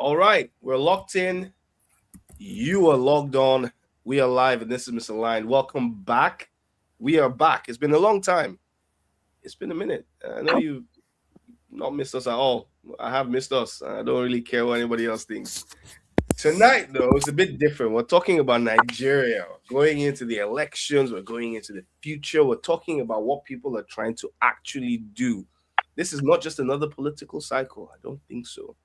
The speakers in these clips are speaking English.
All right, we're locked in. You are logged on. We are live, and this is Mr. Line. Welcome back. We are back. It's been a long time. It's been a minute. I know you've not missed us at all. I have missed us. I don't really care what anybody else thinks. Tonight, though, it's a bit different. We're talking about Nigeria. Going into the elections, we're going into the future. We're talking about what people are trying to actually do. This is not just another political cycle. I don't think so.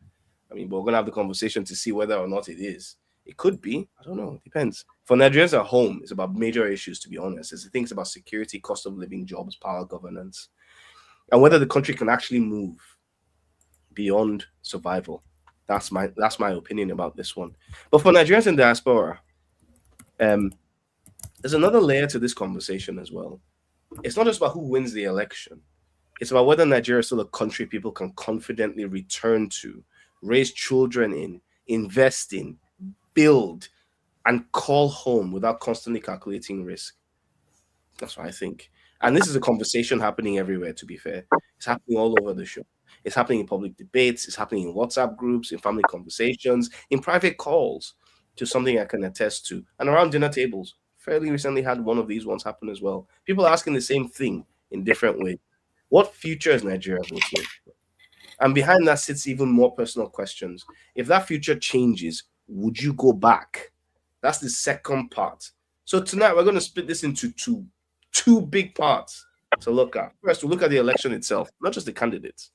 But we're gonna have the conversation to see whether or not it is. It could be. I don't know. It depends. For Nigerians at home, it's about major issues. To be honest, it's things about security, cost of living, jobs, power, governance, and whether the country can actually move beyond survival. That's my opinion about this one. But for Nigerians in diaspora, there's another layer to this conversation as well. It's not just about who wins the election. It's about whether Nigeria is still a country people can confidently return to, raise children in, invest in, build, and call home without constantly calculating risk. That's what I think. And this is a conversation happening everywhere, to be fair. It's happening all over the show. It's happening in public debates. It's happening in WhatsApp groups, in family conversations, in private calls, to something I can attest to. And around dinner tables. Fairly recently had one of these ones happen as well. People asking the same thing in different ways. What future is Nigeria voting? And behind that sits even more personal questions. If that future changes, would you go back? That's the second part. So tonight we're going to split this into two big parts to look at. First, we'll look at the election itself, not just the candidates,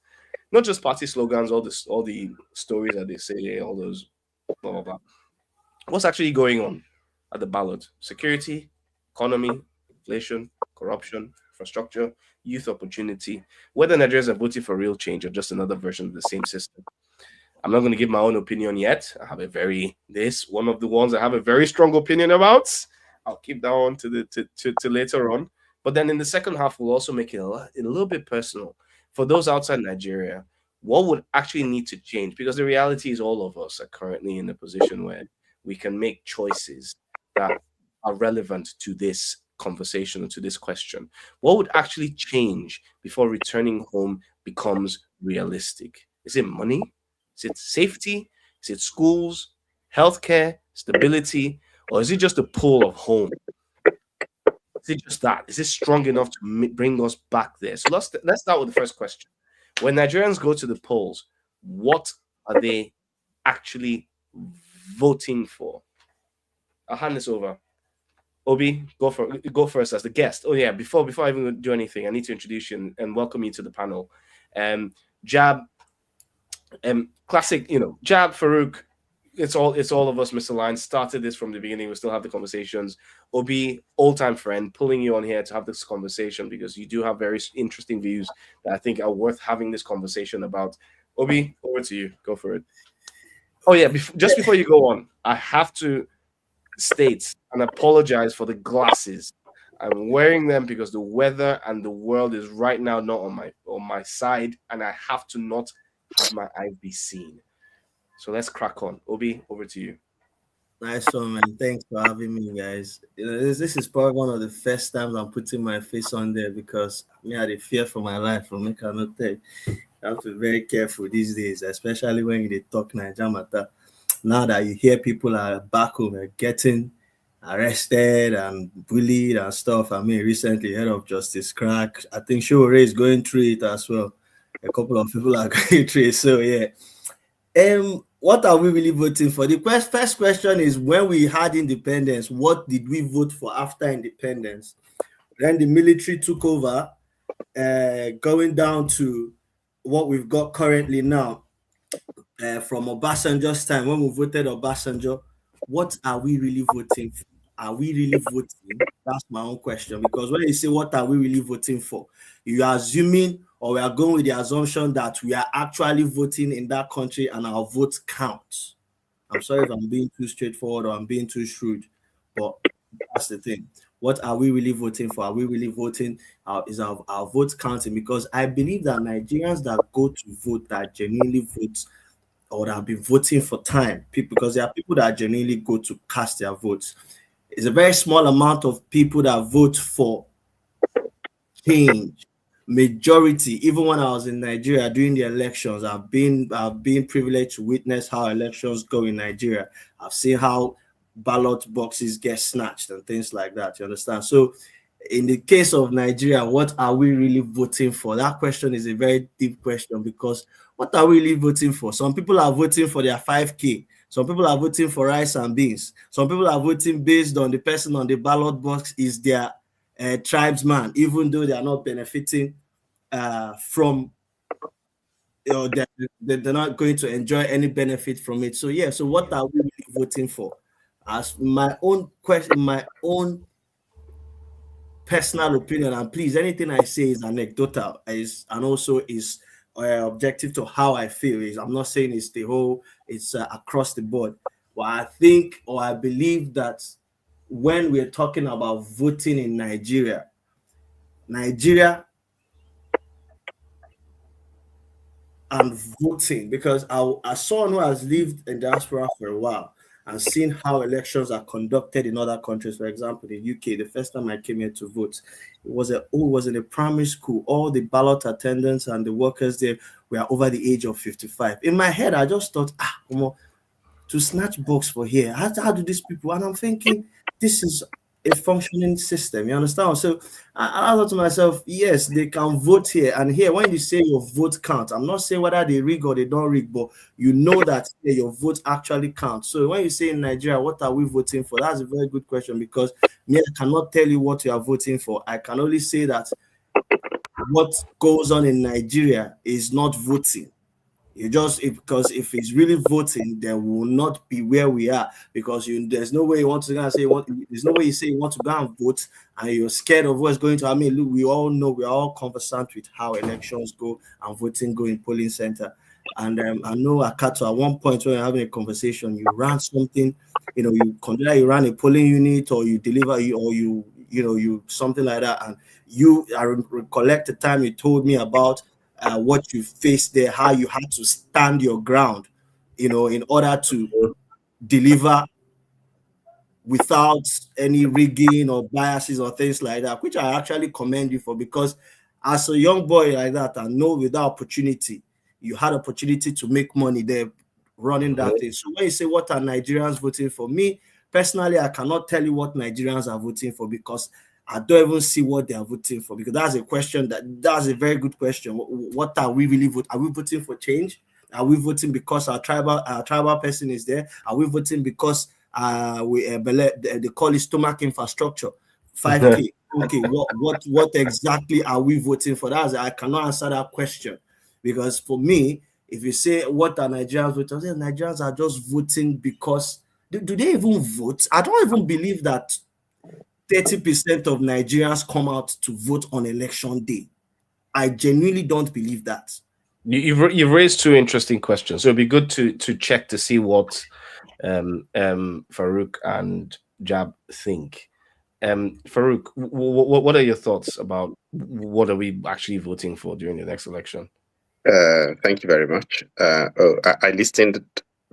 not just party slogans, all the stories that they say, all those blah blah blah. What's actually going on at the ballot? Security, economy, inflation, corruption, infrastructure, youth opportunity, whether Nigerians are voting for real change or just another version of the same system. I'm not going to give my own opinion yet. I have one of the ones I have a very strong opinion about. I'll keep that one to later on. But then in the second half, we'll also make it a little bit personal. For those outside Nigeria, what would actually need to change? Because the reality is all of us are currently in a position where we can make choices that are relevant to this conversation or to this question. What would actually change before returning home becomes realistic? Is it money? Is it safety? Is it schools, healthcare, stability, or is it just a pull of home? Is it just that? Is it strong enough to bring us back there? So let's start with the first question. When Nigerians go to the polls, what are they actually voting for? I'll hand this over. Obi, go first as the guest. Oh yeah, before I even do anything, I need to introduce you and welcome you to the panel. Jab, classic, Jab, Farouk, it's all of us, Mr. Line, started this from the beginning. We still have the conversations. Obi, old-time friend, pulling you on here to have this conversation because you do have very interesting views that I think are worth having this conversation about. Obi, over to you. Go for it. Oh yeah, just before you go on, I have to state and apologize for the glasses. I'm wearing them because the weather and the world is right now not on my side, and I have to not have my eyes be seen. So let's crack on. Obi, over to you. Nice one, man. Thanks for having me, guys. This is probably one of the first times I'm putting my face on there because I had a fear for my life from me cannot tell. I have to be very careful these days, especially when they talk Niger matter. Now that you hear people are back home are getting arrested and bullied and stuff. Recently head of Justice Crack. I think Shore is going through it as well. A couple of people are going through it. So yeah. What are we really voting for? The first question is, when we had independence, what did we vote for after independence? Then the military took over, going down to what we've got currently now. From Obasanjo's time, when we voted Obasanjo, what are we really voting for? Are we really voting? That's my own question. Because when you say what are we really voting for, you are assuming, or we are going with the assumption that we are actually voting in that country and our votes count. I'm sorry if I'm being too straightforward or I'm being too shrewd, but that's the thing. What are we really voting for? Are we really voting? Is our votes counting? Because I believe that Nigerians that go to vote, that genuinely vote, or that have been voting for time, because there are people that genuinely go to cast their votes. It's a very small amount of people that vote for change. majority, even when I was in Nigeria during the elections, I've been privileged to witness how elections go in Nigeria. I've seen how ballot boxes get snatched and things like that. You understand? So in the case of Nigeria, what are we really voting for? That question is a very deep question, because what are we really voting for? Some people are voting for their 5K. Some people are voting for rice and beans. Some people are voting based on the person on the ballot box is their tribesman, even though they are not benefiting from, they're not going to enjoy any benefit from it. So yeah, so what are we really voting for? As my own question, my own personal opinion, and please, anything I say is anecdotal, and also is objective to how I feel. Is I'm not saying it's the whole, it's across the board. But I think, or I believe that when we're talking about voting in Nigeria and voting, because as someone who has lived in diaspora for a while and seen how elections are conducted in other countries, for example, the UK, the first time I came here to vote, it was in a primary school. All the ballot attendants and the workers there were over the age of 55. In my head, I just thought, to snatch books for here, how do these people? And I'm thinking, this is a functioning system. You understand? So I thought to myself, yes, they can vote here. And here, when you say your vote counts, I'm not saying whether they rig or they don't rig, but you know that your vote actually counts. So when you say in Nigeria, what are we voting for? That's a very good question, because me, I cannot tell you what you are voting for. I can only say that what goes on in Nigeria is not voting. Because if it's really voting, then we will not be where we are, because there's no way you want to go and say there's no way you say you want to go and vote and you're scared of what's going to. I mean, look, we all know, we're all conversant with how elections go and voting go in polling center. And I know Akato, at one point when you're having a conversation, you ran something, you consider you ran a polling unit, or you deliver you something like that, and I recollect the time you told me about what you faced there, how you had to stand your ground, in order to deliver without any rigging or biases or things like that, which I actually commend you for, because as a young boy like that, I know with that opportunity, you had opportunity to make money there running that thing. So when you say what are Nigerians voting for, me personally, I cannot tell you what Nigerians are voting for, because I don't even see what they are voting for, because that's a question that's a very good question. What are we really voting? Are we voting for change? Are we voting because our tribal person is there? Are we voting because they call it stomach infrastructure, 5K? Okay, what exactly are we voting for? I cannot answer that question, because for me, if you say what are Nigerians voting, Nigerians are just voting because do they even vote? I don't even believe that 30% of Nigerians come out to vote on election day. I genuinely don't believe that. You've raised two interesting questions. So it'd be good to check to see what Farouk and Jab think. Farouk, what are your thoughts about what are we actually voting for during the next election? Thank you very much. I listened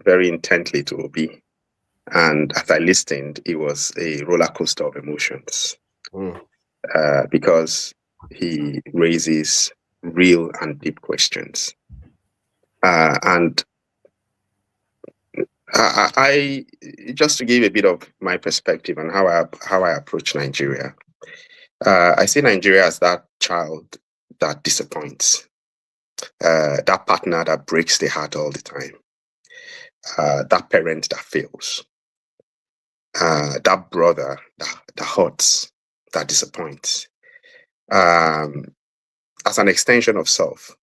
very intently to Obi. And as I listened, it was a roller coaster of emotions, because he raises real and deep questions. And I just to give a bit of my perspective on how I approach Nigeria, I see Nigeria as that child that disappoints, that partner that breaks the heart all the time, that parent that fails. That brother that hurts, that disappoints, as an extension of self.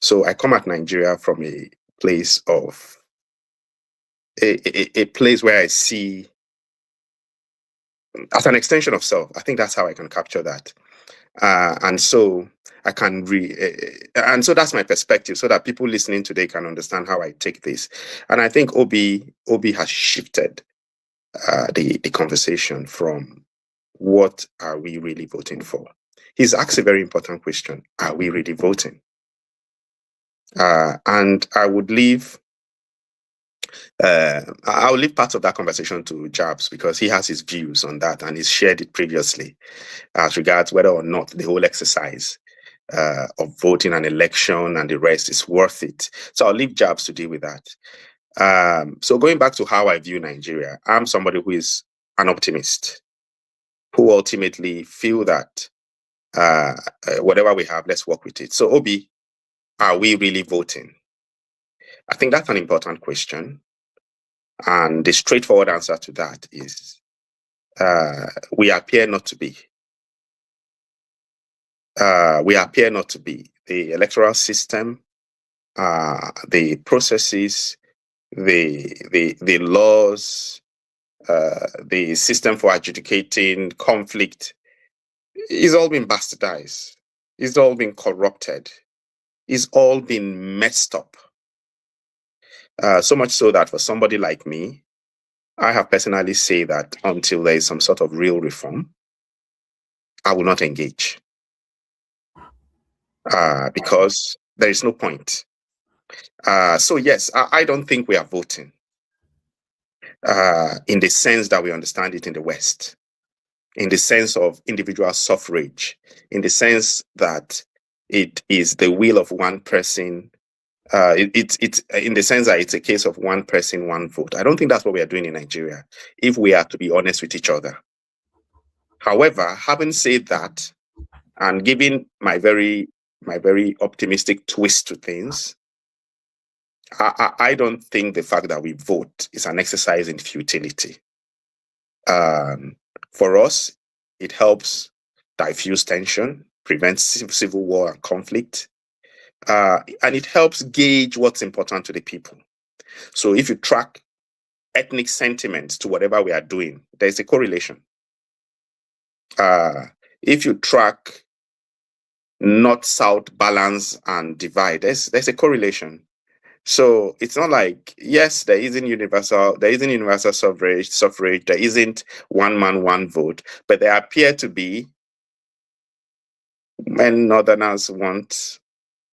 So I come at Nigeria from a place of a place where I see as an extension of self. I think that's how I can capture that, and so I can and so that's my perspective, so that people listening today can understand how I take this. And I think Obi has shifted the conversation from what are we really voting for. He's asked a very important question: are we really voting? And I would leave. I'll leave parts of that conversation to Jabs, because he has his views on that and he's shared it previously as regards whether or not the whole exercise of voting and election and the rest is worth it. So I'll leave Jabs to deal with that. So going back to how I view Nigeria, I'm somebody who is an optimist, who ultimately feel that whatever we have, let's work with it. So Obi, are we really voting? I think that's an important question. And the straightforward answer to that is we appear not to be. We appear not to be. The electoral system, the processes, the laws, the system for adjudicating conflict is all been bastardized. It's all been corrupted. It's all been messed up. So much so that for somebody like me, I have personally said that until there is some sort of real reform, I will not engage. Because there is no point. So yes, I don't think we are voting in the sense that we understand it in the West, in the sense of individual suffrage, in the sense that it is the will of one person. It's in the sense that it's a case of one person, one vote. I don't think that's what we are doing in Nigeria, if we are to be honest with each other. However, having said that, and giving my very optimistic twist to things, I don't think the fact that we vote is an exercise in futility. For us, it helps diffuse tension, prevents civil war and conflict, and it helps gauge what's important to the people. So if you track ethnic sentiments to whatever we are doing, there's a correlation. If you track North-South balance and divide, there's a correlation. So it's not like, yes, there isn't universal suffrage, there isn't one man, one vote, but there appear to be, when Northerners want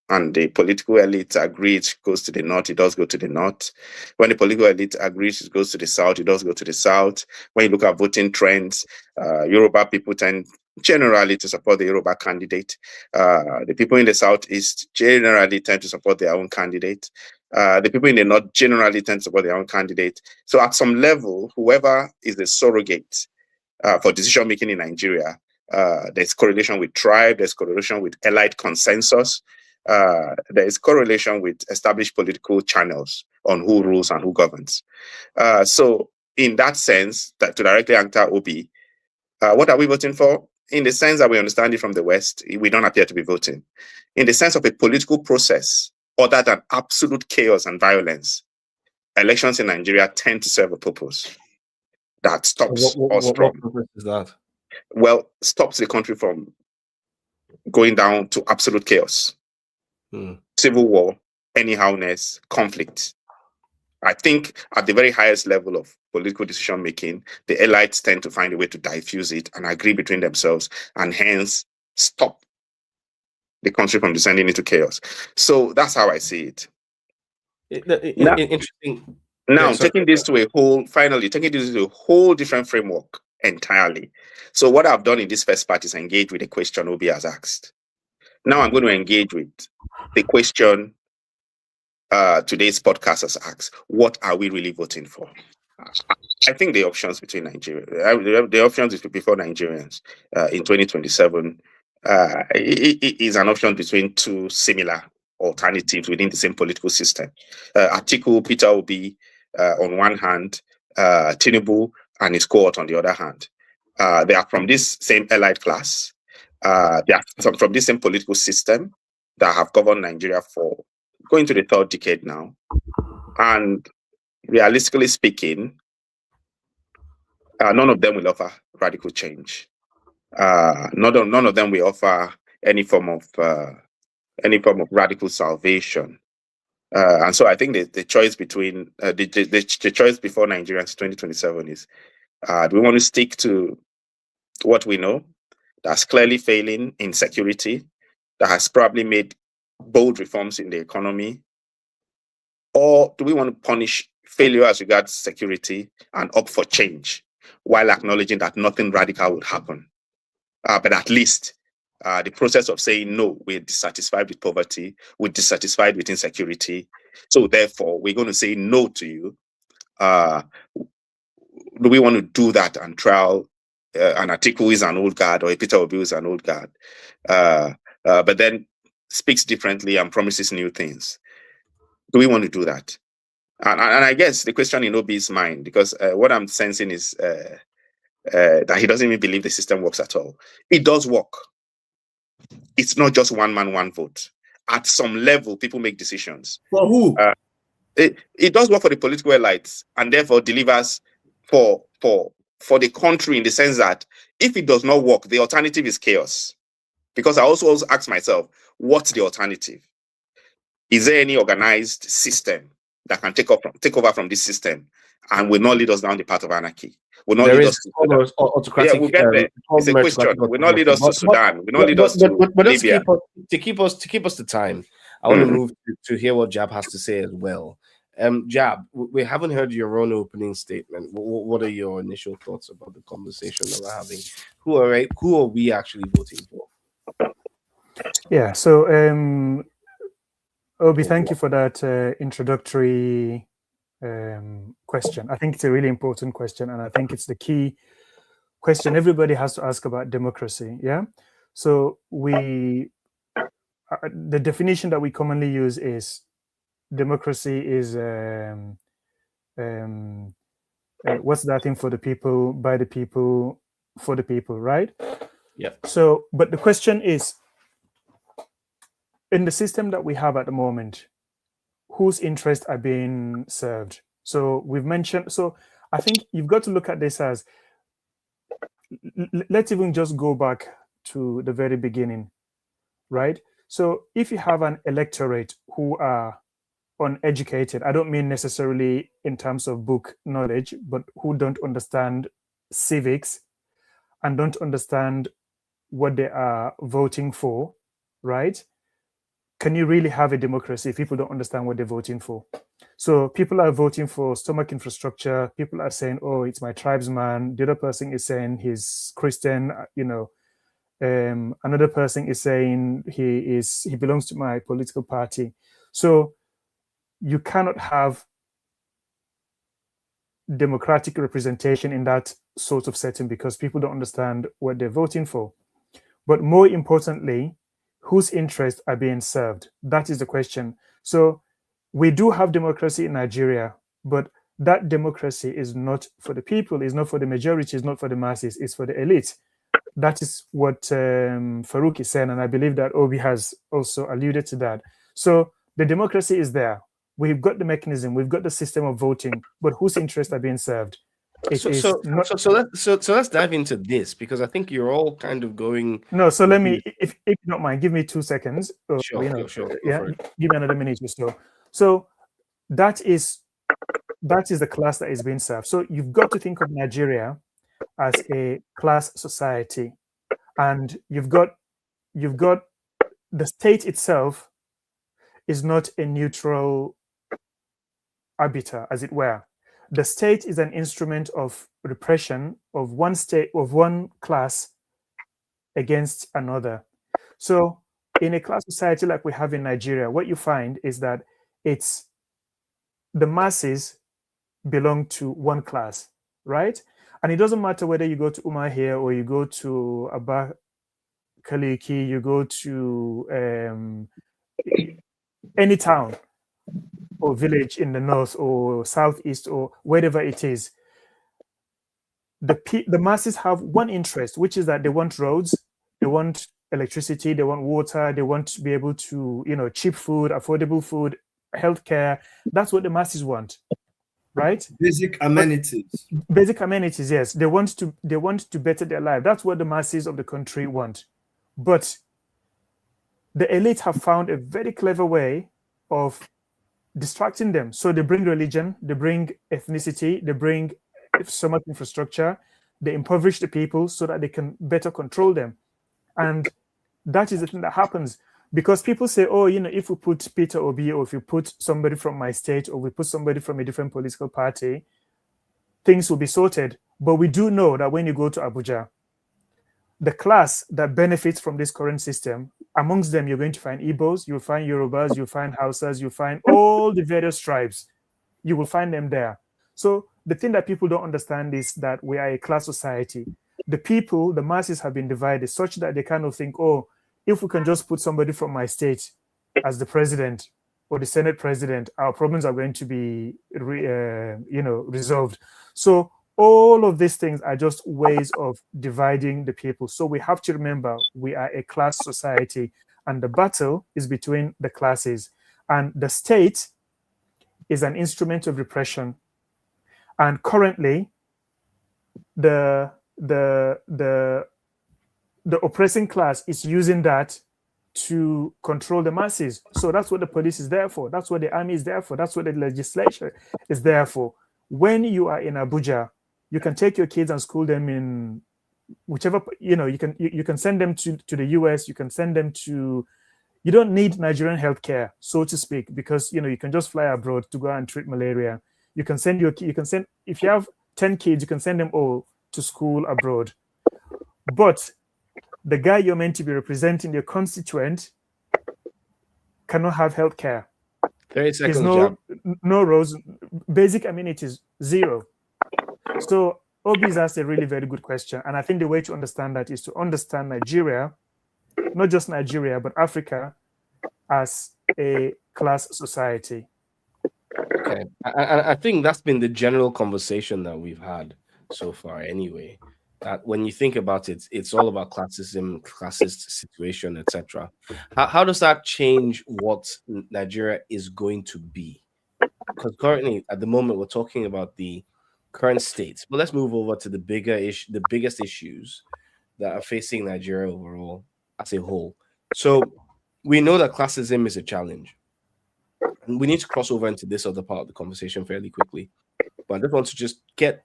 and the political elite agrees it goes to the north, it does go to the north. When the political elite agrees it goes to the south, it does go to the south. When you look at voting trends, Yoruba people tend generally to support the Yoruba candidate. The people in the southeast generally tend to support their own candidate. The people in the north generally tend to support their own candidate. So at some level, whoever is the surrogate for decision making in Nigeria, there's correlation with tribe, there's correlation with elite consensus, there is correlation with established political channels on who rules and who governs. So in that sense, that to directly answer Obi, what are we voting for? In the sense that we understand it from the West, we don't appear to be voting. In the sense of a political process, other than absolute chaos and violence, elections in Nigeria tend to serve a purpose that stops us from. What purpose is that? Well, stops the country from going down to absolute chaos, civil war, anyhowness, conflict. I think at the very highest level of political decision making, the elites tend to find a way to diffuse it and agree between themselves, and hence stop the country from descending into chaos. So that's how I see it. Interesting. Now, taking this to a whole different framework entirely. So what I've done in this first part is engage with the question Obi has asked. Now I'm going to engage with the question today's podcast has asked: what are we really voting for? I think the options between the options before Nigerians in 2027 is an option between two similar alternatives within the same political system. Atiku, Peter Obi on one hand, Tinubu and his cohort on the other hand. They are from this same elite class. They are from this same political system that have governed Nigeria for going to the third decade now. And realistically speaking, none of them will offer radical change. None of them will offer any form of radical salvation. And so I think the choice between the choice before Nigerians 2027 is: do we want to stick to what we know that's clearly failing in security, that has probably made bold reforms in the economy, or do we want to punish failure as regards security and opt for change while acknowledging that nothing radical would happen, but at least the process of saying, no, we're dissatisfied with poverty, we're dissatisfied with insecurity, so therefore we're going to say no to you. Do we want to do that and trial an Atiku is an old guard or a Peter Obi is an old guard, but then speaks differently and promises new things? Do we want to do that? And I guess the question in Obi's mind, because what I'm sensing is that he doesn't even believe the system works at all. It does work. It's not just one man, one vote. At some level, people make decisions. For who? It does work for the political elites, and therefore delivers for the country, in the sense that if it does not work, the alternative is chaos. Because I also ask myself, what's the alternative? Is there any organized system that can take over from this system and will not lead us down the path of anarchy? Will not lead us to Sudan? Autocratic. Yeah, we'll get there. It's a question. Will not lead us to Sudan. Will not lead us to Libya. To keep us to time, I want to move to hear what Jab has to say as well. Jab, we haven't heard your own opening statement. What are your initial thoughts about the conversation that we're having? Who are we actually voting for? Yeah. So, Obi, thank you for that introductory question. I think it's a really important question, and I think it's the key question everybody has to ask about democracy. Yeah. So the definition that we commonly use is democracy is what's that thing? For the people, by the people, for the people, right? Yeah. So, but the question is, in the system that we have at the moment, whose interests are being served? So we've mentioned, so I think you've got to look at this as, let's even just go back to the very beginning, right? So if you have an electorate who are uneducated, I don't mean necessarily in terms of book knowledge, but who don't understand civics and don't understand what they are voting for, right? Can you really have a democracy if people don't understand what they're voting for? So people are voting for stomach infrastructure. People are saying, oh, it's my tribesman. The other person is saying he's Christian, you know. Another person is saying he belongs to my political party. So you cannot have democratic representation in that sort of setting because people don't understand what they're voting for. But more importantly, whose interests are being served? That is the question. So we do have democracy in Nigeria, but that democracy is not for the people, is not for the majority, is not for the masses, it's for the elite. That is what Farouk is saying, and I believe that Obi has also alluded to that. So the democracy is there. We've got the mechanism, we've got the system of voting, but whose interests are being served? So let's dive into this, because I think you're all kind of going. No, so let me, if you don't mind, give me 2 seconds. Sure. Yeah, give me another minute or so. So that is the class that is being served. So you've got to think of Nigeria as a class society, and you've got the state itself is not a neutral arbiter, as it were. The state is an instrument of repression of one state, of one class against another. So in a class society like we have in Nigeria, what you find is that it's the masses belong to one class, right? And it doesn't matter whether you go to Umahia or you go to Abba Kaliki, you go to any town or village in the north or southeast or wherever it is. The masses have one interest, which is that they want roads, they want electricity, they want water, they want to be able to, cheap food, affordable food, healthcare. That's what the masses want, right? Basic amenities. Basic amenities, yes. They want to better their life. That's what the masses of the country want. But the elite have found a very clever way of distracting them. So they bring religion, they bring ethnicity, they bring so much infrastructure, they impoverish the people so that they can better control them. And that is the thing that happens, because people say, oh, if we put Peter Obi, or if you put somebody from my state, or we put somebody from a different political party, things will be sorted. But we do know that when you go to Abuja, the class that benefits from this current system, amongst them, you're going to find Igbos, you'll find Yorubas, you'll find Hausas, you'll find all the various tribes. You will find them there. So the thing that people don't understand is that we are a class society. The people, the masses have been divided such that they kind of think, oh, if we can just put somebody from my state as the president or the Senate president, our problems are going to be, resolved. So all of these things are just ways of dividing the people. So we have to remember we are a class society, and the battle is between the classes. And the state is an instrument of repression. And currently, the oppressing class is using that to control the masses. So that's what the police is there for. That's what the army is there for. That's what the legislature is there for. When you are in Abuja, you can take your kids and school them in whichever, you can send them to the US, you can send them to, you don't need Nigerian healthcare, so to speak, because, you can just fly abroad to go and treat malaria. You can send if you have 10 kids, you can send them all to school abroad. But the guy you're meant to be representing, your constituent, cannot have healthcare. 30 seconds. No roads, basic amenities, zero. So Obi's asked a really very good question. And I think the way to understand that is to understand Nigeria, not just Nigeria, but Africa as a class society. Okay. I think that's been the general conversation that we've had so far anyway. That when you think about it, it's all about classism, classist situation, etc. How does that change what Nigeria is going to be? Because currently, at the moment, we're talking about the current state. But let's move over to the biggest issues that are facing Nigeria overall as a whole. So we know that classism is a challenge. And we need to cross over into this other part of the conversation fairly quickly. But I just want to just get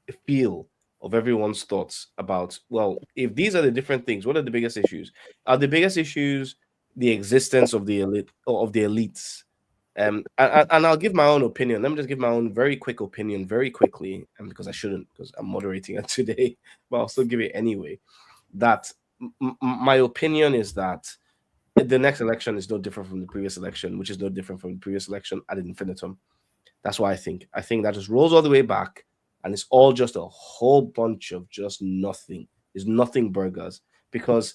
a feel of everyone's thoughts about, well, if these are the different things, what are the biggest issues? Are the biggest issues the existence of the elite or of the elites? And I'll give my own opinion. Let me just give my own very quick opinion very quickly, and because I shouldn't, because I'm moderating it today, but I'll still give it anyway. That my opinion is that the next election is no different from the previous election, which is no different from the previous election ad infinitum. That's what I think. I think that just rolls all the way back, and it's all just a whole bunch of just nothing. It's nothing burgers, because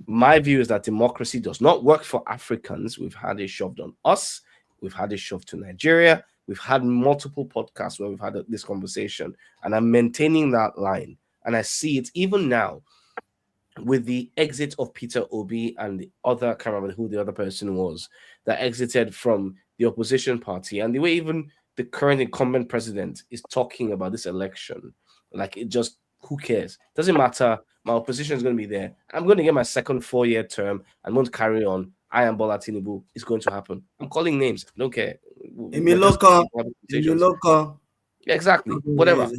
my view is that democracy does not work for Africans. We've had it shoved on us. We've had it shoved to Nigeria. We've had multiple podcasts where we've had this conversation, and I'm maintaining that line. And I see it even now with the exit of Peter Obi and the other, I can't remember who the other person was, that exited from the opposition party, and the way even the current incumbent president is talking about this election. Like, it just, who cares? Doesn't matter. My opposition is going to be there. I'm going to get my second 4-year term. I'm going to carry on. I am Ballot. It's going to happen. I'm calling names. I don't care. Exactly. Whatever.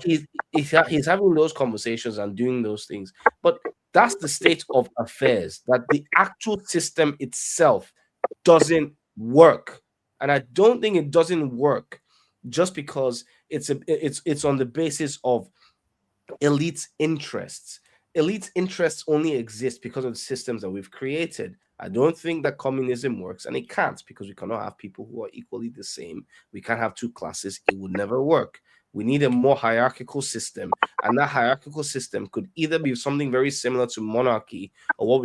He's having those conversations and doing those things. But that's the state of affairs, that the actual system itself doesn't work. And I don't think it doesn't work just because it's on the basis of elite interests. Elite interests only exist because of the systems that we've created. I don't think that communism works, and it can't, because we cannot have people who are equally the same. We can't have two classes. It would never work. We need a more hierarchical system, and that hierarchical system could either be something very similar to monarchy, or what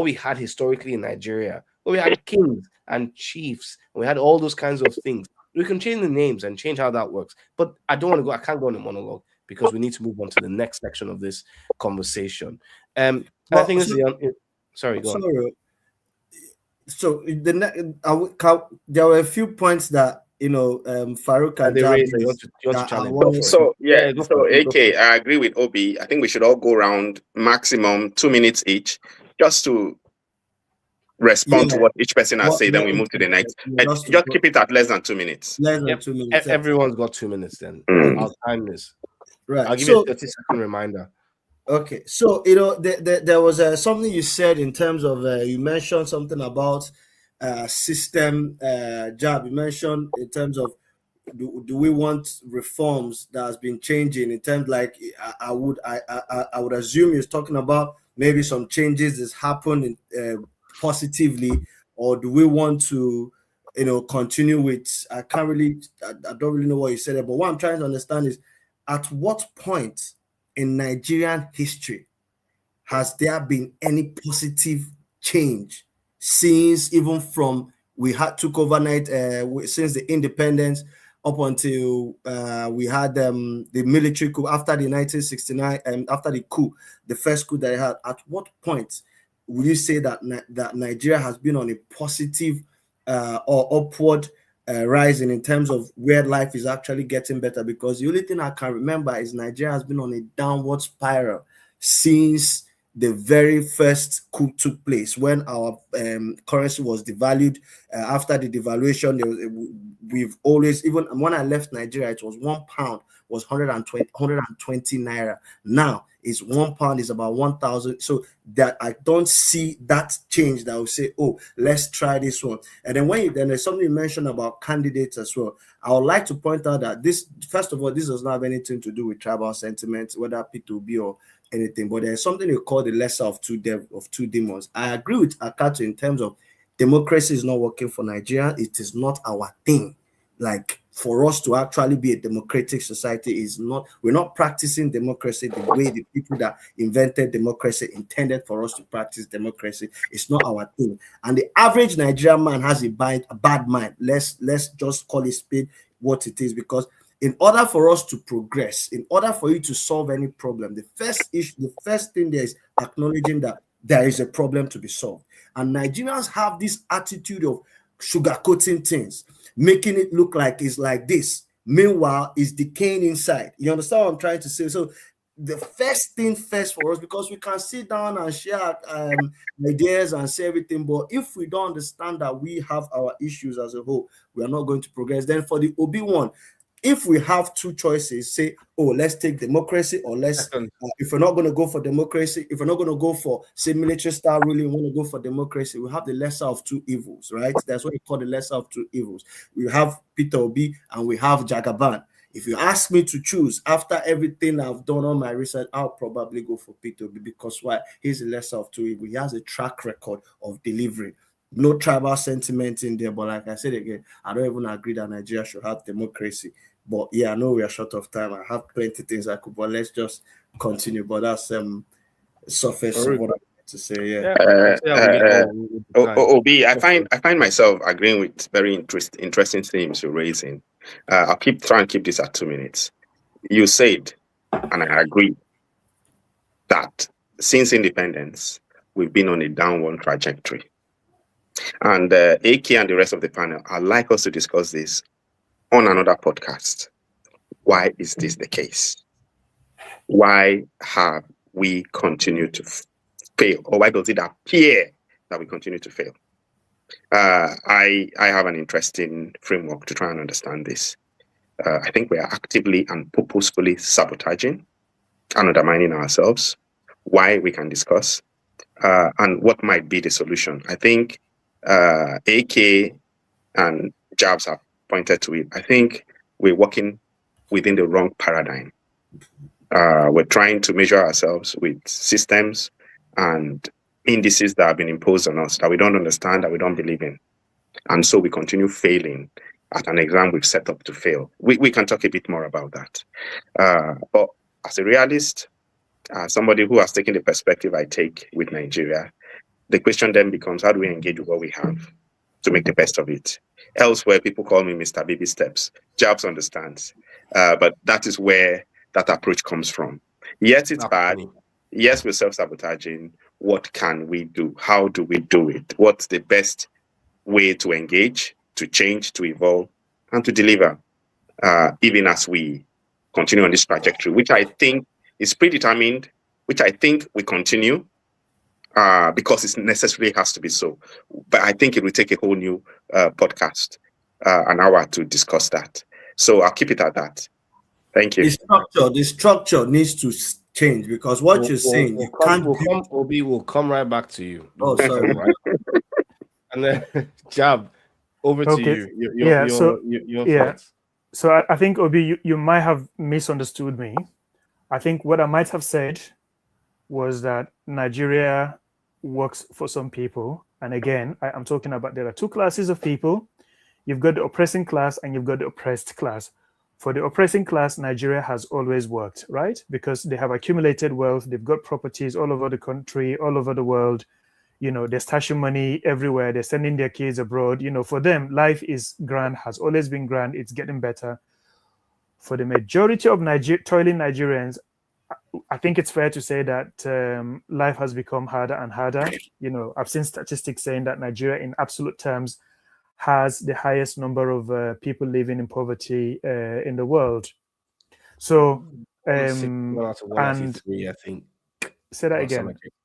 we had historically in Nigeria, where we had kings and chiefs, and we had all those kinds of things. We can change the names and change how that works, but I can't go on a monologue, because we need to move on to the next section of this conversation. I think this is sorry, go on. So there were a few points that Farouk and AK, I agree with Obi. I think we should all go around maximum 2 minutes each, just to respond to what each person has said. Then we move to the next. Just keep it at less than 2 minutes. Less than 2 minutes. Everyone's got 2 minutes then. I'll time this. Right. I'll give you a 30-second reminder. Okay, so there was something you said in terms of you mentioned something about system job. You mentioned in terms of do we want reforms that has been changing in terms like I would assume he's talking about maybe some changes that's happened positively, or do we want to continue with I don't really know what you said there, but what I'm trying to understand is at what point in Nigerian history has there been any positive change since even from we took overnight since the independence up until we had the military coup after the 1969 and after the coup, the first coup that they had? At what point would you say that that Nigeria has been on a positive or upward rising in terms of where life is actually getting better? Because the only thing I can remember is Nigeria has been on a downward spiral since the very first coup took place, when our currency was devalued. After the devaluation, we've always, even when I left Nigeria, it was £1 was 120 naira. Now is £1 is about 1,000. So that I don't see that change that will say, oh, let's try this one. And then then there's something you mentioned about candidates as well. I would like to point out that this, first of all, this does not have anything to do with tribal sentiments, whether P2B or anything, but there's something you call the lesser of two demons. I agree with Akato in terms of democracy is not working for Nigeria. It is not our thing. Like, for us to actually be a democratic society is not, we're not practicing democracy the way the people that invented democracy intended for us to practice democracy. It's not our thing. And the average Nigerian man has a bad mind. Let's just call it spade what it is, because in order for us to progress, in order for you to solve any problem, the first thing there is acknowledging that there is a problem to be solved. And Nigerians have this attitude of sugarcoating things, making it look like it's like this. Meanwhile, it's decaying inside. You understand what I'm trying to say? So the first thing first for us, because we can sit down and share ideas and say everything, but if we don't understand that we have our issues as a whole, we are not going to progress. Then for the OB one, if we have two choices, say, oh, let's take democracy, or let's, if we're not going to go for democracy, if we're not going to go for, say, military style ruling, we want to go for democracy, we have the lesser of two evils, right? That's what we call the lesser of two evils. We have Peter Obi and we have Jagaban. If you ask me to choose, after everything I've done on my research, I'll probably go for Peter Obi, because why? He's the lesser of two evils. He has a track record of delivery. No tribal sentiment in there, but like I said again, I don't even agree that Nigeria should have democracy. But yeah, I know we are short of time. I have plenty of things I could, but let's just continue. But that's surface of what I want to say. Yeah. Obi, I find myself agreeing with very interesting themes you're raising. I'll try and keep this at 2 minutes. You said, and I agree, that since independence we've been on a downward trajectory. And AK and the rest of the panel, I'd like us to discuss this on another podcast. Why is this the case? Why have we continued to fail? Or why does it appear that we continue to fail? I have an interesting framework to try and understand this. I think we are actively and purposefully sabotaging and undermining ourselves. Why, we can discuss. And what might be the solution. I think AK and Jabs have pointed to it. I think we're working within the wrong paradigm. We're trying to measure ourselves with systems and indices that have been imposed on us that we don't understand, that we don't believe in. And so we continue failing at an exam we've set up to fail. We can talk a bit more about that. But as a realist, somebody who has taken the perspective I take with Nigeria, the question then becomes, how do we engage with what we have to make the best of it? Elsewhere, people call me Mr. Baby Steps. Jobs understands. But that is where that approach comes from. Yes, it's bad. Yes, we're self-sabotaging. What can we do? How do we do it? What's the best way to engage, to change, to evolve, and to deliver, even as we continue on this trajectory, which I think is predetermined, which I think we continue, because it necessarily has to be so. But I think it will take a whole new podcast, an hour to discuss that. So I'll keep it at that. Thank you. The structure needs to change, because what you're saying, Obi will come right back to you. Oh, sorry. Right? And then Jab, over to you. Your thoughts. So I think, Obi, you might have misunderstood me. I think what I might have said was that Nigeria works for some people. And again, I'm talking about there are two classes of people. You've got the oppressing class and you've got the oppressed class. For the oppressing class, Nigeria has always worked, right? Because they have accumulated wealth, they've got properties all over the country, all over the world. You know, they're stashing money everywhere, they're sending their kids abroad. You know, for them, life is grand, has always been grand, it's getting better. For the majority of toiling Nigerians, I think it's fair to say that life has become harder and harder. You know, I've seen statistics saying that Nigeria, in absolute terms, has the highest number of people living in poverty in the world. So, 161 out of and 193, I think. say that Last time I again. checked.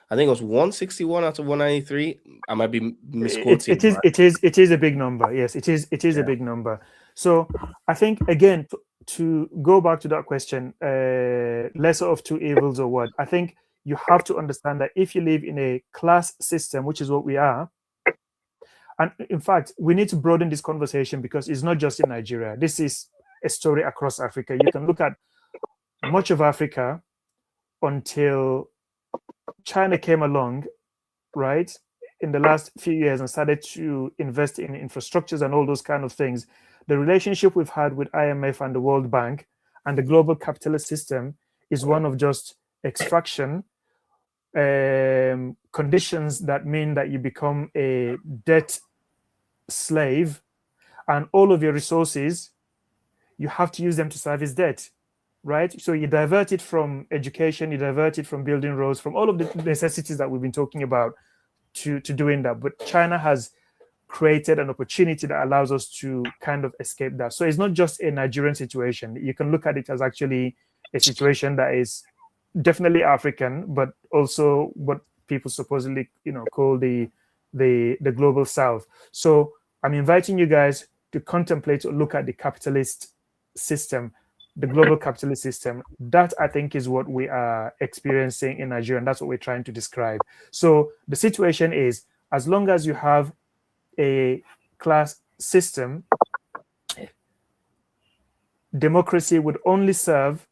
I think it was 161 out of 193. I might be misquoting. It is a big number. Yes, it is Yeah. a big number. So I think, again, to go back to that question, lesser of two evils or what? I think you have to understand that if you live in a class system, which is what we are, and in fact, we need to broaden this conversation because it's not just in Nigeria. This is a story across Africa. You can look at much of Africa until China came along, right, in the last few years and started to invest in infrastructures and all those kind of things. The relationship we've had with IMF and the World Bank and the global capitalist system is one of just extraction, conditions that mean that you become a debt slave, and all of your resources, you have to use them to service debt, right? So you divert it from education, you divert it from building roads, from all of the necessities that we've been talking about to doing that. But China has created an opportunity that allows us to kind of escape that. So it's not just a Nigerian situation. You can look at it as actually a situation that is definitely African, but also what people supposedly, call the global South. So I'm inviting you guys to contemplate or look at the capitalist system, the global capitalist system. That, I think, is what we are experiencing in Nigeria, and that's what we're trying to describe. So the situation is, as long as you have a class system, democracy would only serve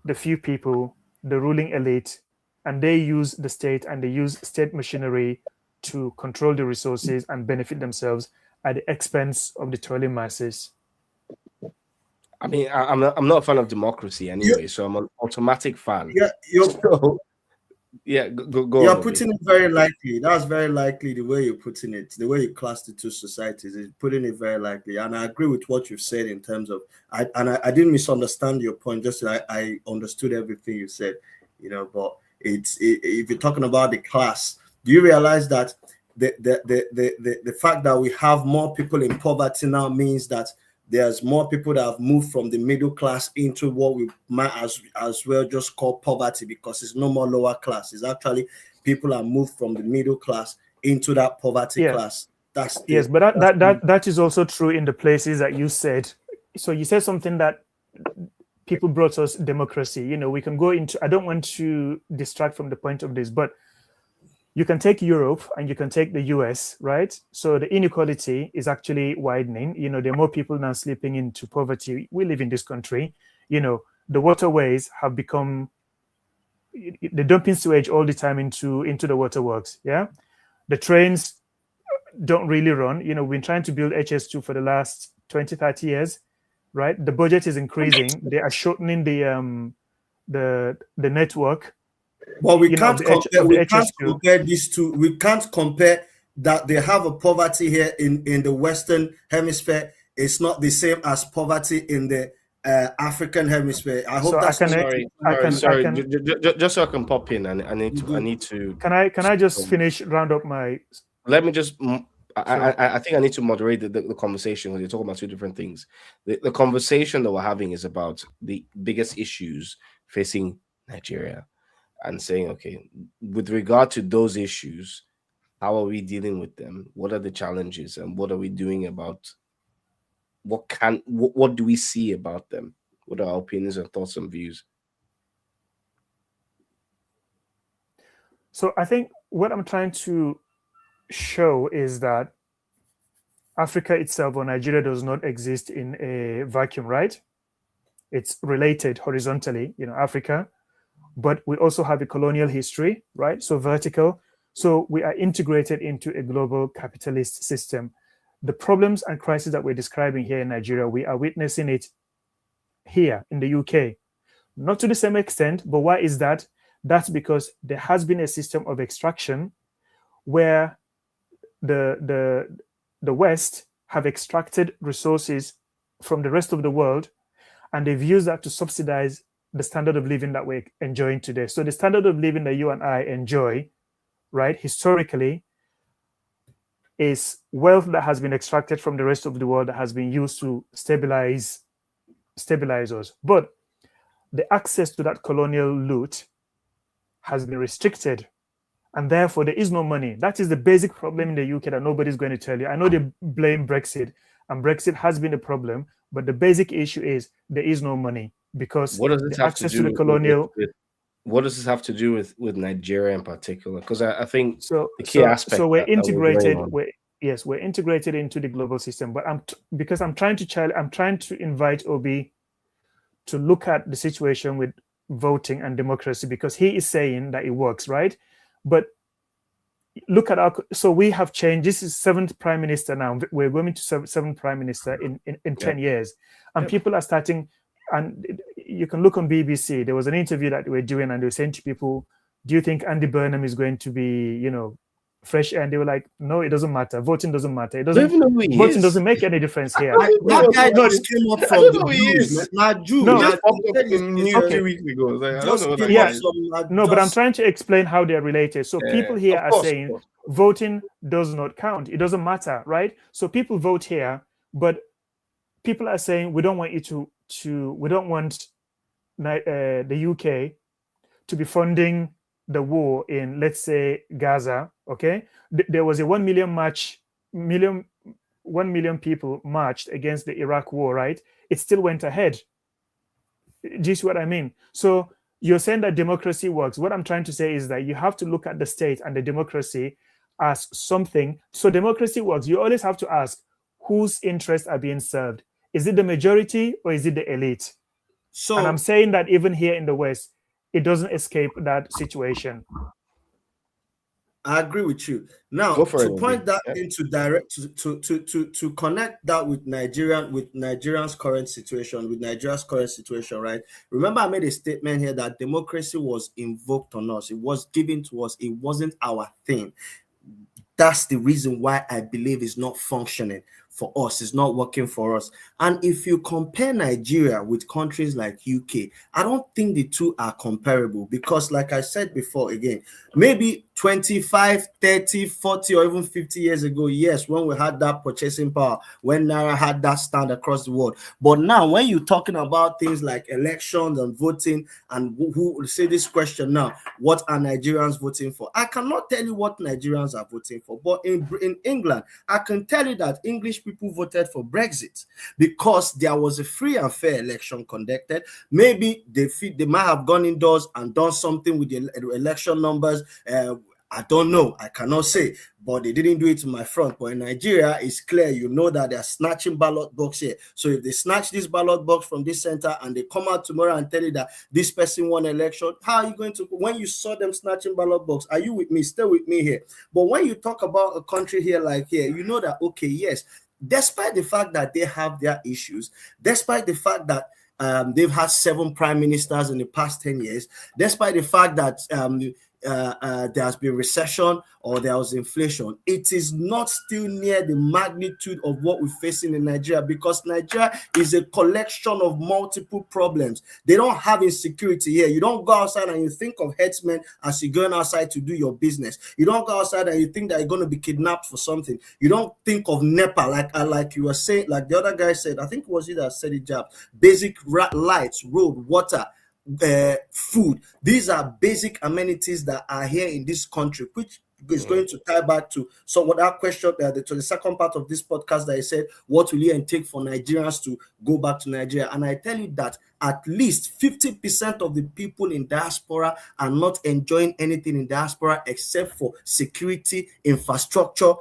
the few people, the ruling elite, and they use the state and they use state machinery to control the resources and benefit themselves at the expense of the toiling masses. I mean, I'm not a fan of democracy anyway, so I'm an automatic fan. Yeah, go you're on, putting it very likely. That's very likely the way you're putting it, the way you class the two societies is putting it very likely. And I agree with what you've said in terms of, I didn't misunderstand your point. Just I understood everything you said, But if you're talking about the class, do you realize that the fact that we have more people in poverty now means that there's more people that have moved from the middle class into what we might as well just call poverty, because it's no more lower class. It's actually people have moved from the middle class into that poverty class. Yes, but that is also true in the places that you said. So you said something that people brought us democracy. We can go into, I don't want to distract from the point of this, but you can take Europe and you can take the US, right? So the inequality is actually widening. There are more people now slipping into poverty. We live in this country. The waterways have become, the dumping sewage all the time into the waterworks. Yeah. The trains don't really run. We've been trying to build HS2 for the last 20, 30 years, right? The budget is increasing. They are shortening the network. Well, we can't compare these two. We can't compare that they have a poverty here in the Western Hemisphere. It's not the same as poverty in the African Hemisphere. I hope that's sorry. Just so I can pop in, and I need to. Can I just round up my? Let me just. I think I need to moderate the conversation because you're talking about two different things. The conversation that we're having is about the biggest issues facing Nigeria, and saying, okay, with regard to those issues, how are we dealing with them? What are the challenges, and what are we doing about? What do we see about them? What are our opinions and thoughts and views? So I think what I'm trying to show is that Africa itself or Nigeria does not exist in a vacuum, right? It's related horizontally, Africa, but we also have a colonial history, right? So vertical. So we are integrated into a global capitalist system. The problems and crises that we're describing here in Nigeria, we are witnessing it here in the UK. Not to the same extent, but why is that? That's because there has been a system of extraction where the West have extracted resources from the rest of the world, and they've used that to subsidize the standard of living that we're enjoying today. So the standard of living that you and I enjoy, right, historically, is wealth that has been extracted from the rest of the world that has been used to stabilize us. But the access to that colonial loot has been restricted, and therefore there is no money. That is the basic problem in the UK that nobody's going to tell you. I know they blame Brexit, and Brexit has been a problem, but the basic issue is there is no money because what does this the have access to to do the colonial. what does this have to do with Nigeria in particular? Because I think So the key aspect. So we're that we're integrated. going on. We're integrated into the global system. But I'm trying to invite Obi to look at the situation with voting and democracy, because he is saying that it works, right? But look at so we have changed. This is 7th prime minister now. We're going to 7th prime minister in 10 years, and people are starting. And you can look on BBC. There was an interview that they were doing, and they were saying to people, "Do you think Andy Burnham is going to be, fresh air?" And they were like, "No, it doesn't matter. Voting doesn't matter. It doesn't. Even know who he Voting is. doesn't make any difference here." That guy just came up from the news. Two weeks ago. Like, I don't know what that Yeah. is. But I'm trying to explain how they're related. So people here are saying voting does not count. It doesn't matter, right? So people vote here, but people are saying we don't want you we don't want the UK to be funding the war in, let's say, Gaza. Okay, there was a 1 million 1 million people marched against the Iraq war, right? It still went ahead. Do you see what I mean? So you're saying that democracy works. What I'm trying to say is that you have to look at the state and the democracy as something. So democracy works. You always have to ask whose interests are being served. Is it the majority or is it the elite? So, and I'm saying that even here in the West, it doesn't escape that situation. I agree with you. Now, to point that into to connect that with Nigeria's current situation, right? Remember, I made a statement here that democracy was invoked on us. It was given to us. It wasn't our thing. That's the reason why I believe it's not functioning for us. It's not working for us. And if you compare Nigeria with countries like UK, I don't think the two are comparable because, like I said before, again, maybe 25, 30, 40, or even 50 years ago, yes, when we had that purchasing power, when Naira had that stand across the world. But now, when you're talking about things like elections and voting, and who say this question now, what are Nigerians voting for? I cannot tell you what Nigerians are voting for, but in England, I can tell you that English people voted for Brexit because there was a free and fair election conducted. Maybe they might have gone indoors and done something with the election numbers. I don't know. I cannot say, but they didn't do it in my front. But in Nigeria, it's clear. You know that they're snatching ballot box here. So if they snatch this ballot box from this center and they come out tomorrow and tell you that this person won election, how are you going to? When you saw them snatching ballot box, are you with me? Stay with me here. But when you talk about a country here like here, you know that okay, yes. Despite the fact that they have their issues, despite the fact that they've had 7 prime ministers in the past 10 years, despite the fact that there has been recession or there was inflation, it is not still near the magnitude of what we're facing in Nigeria because Nigeria is a collection of multiple problems. They don't have insecurity here. You don't go outside and you think of herdsmen as you're going outside to do your business. You don't go outside and you think that you're going to be kidnapped for something. You don't think of NEPA like you were saying, like the other guy said. I think it was you that said it, Jab. Basic lights, road, water, food. These are basic amenities that are here in this country, which is going to tie back to that question to the second part of this podcast that I said, what will it take for Nigerians to go back to Nigeria? And I tell you that at least 50% of the people in diaspora are not enjoying anything in diaspora except for security, infrastructure,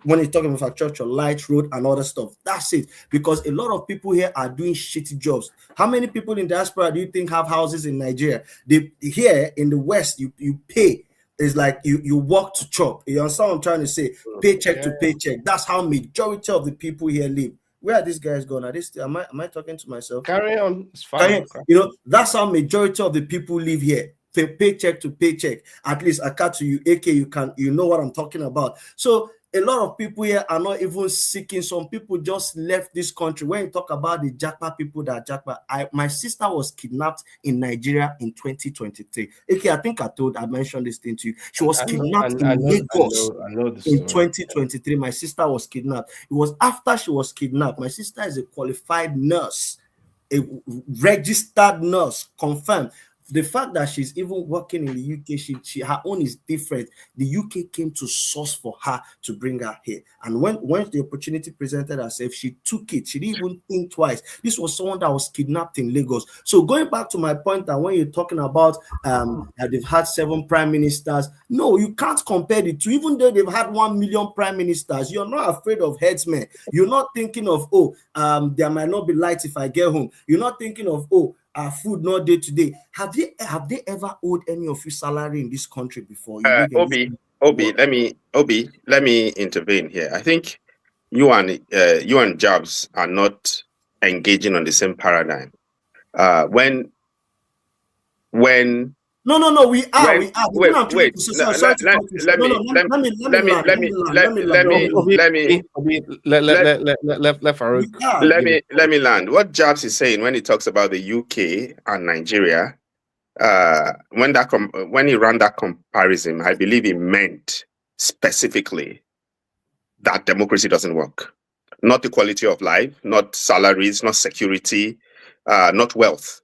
when you're talking infrastructure, light, road, and other stuff. That's it. Because a lot of people here are doing shitty jobs. How many people in diaspora do you think have houses in Nigeria? They here in the West, you pay. It's like you work to chop. You understand what I'm trying to say? Paycheck to paycheck. That's how majority of the people here live. Where are these guys going? Are they still, am I talking to myself? Carry on. It's fine. You know, that's how majority of the people live here. Paycheck to paycheck. At least I cut to you, AK, you know what I'm talking about. So a lot of people here are not even seeking. Some people just left this country. When you talk about the Japa people that Japa, my sister was kidnapped in Nigeria in 2023. Okay, I think I mentioned this thing to you. She was kidnapped in Lagos in 2023. My sister was kidnapped. It was after she was kidnapped. My sister is a qualified nurse, a registered nurse, confirmed. The fact that she's even working in the UK, she her own is different. The UK came to source for her to bring her here. And when the opportunity presented herself, she took it. She didn't even think twice. This was someone that was kidnapped in Lagos. So going back to my point that when you're talking about that they've had 7 prime ministers, no, you can't compare the two. Even though they've had 1 million prime ministers, you're not afraid of headsmen. You're not thinking of, there might not be light if I get home. You're not thinking of, our food not day to day. Have they ever owed any of you salary in this country before? Obi, let me intervene here. I think you and Jobs are not engaging on the same paradigm. When No, we are. Wait. Let me land. What Jobs is saying when he talks about the UK and Nigeria, when he ran that comparison, I believe he meant specifically that democracy doesn't work. Not the quality of life, not salaries, not security, not wealth.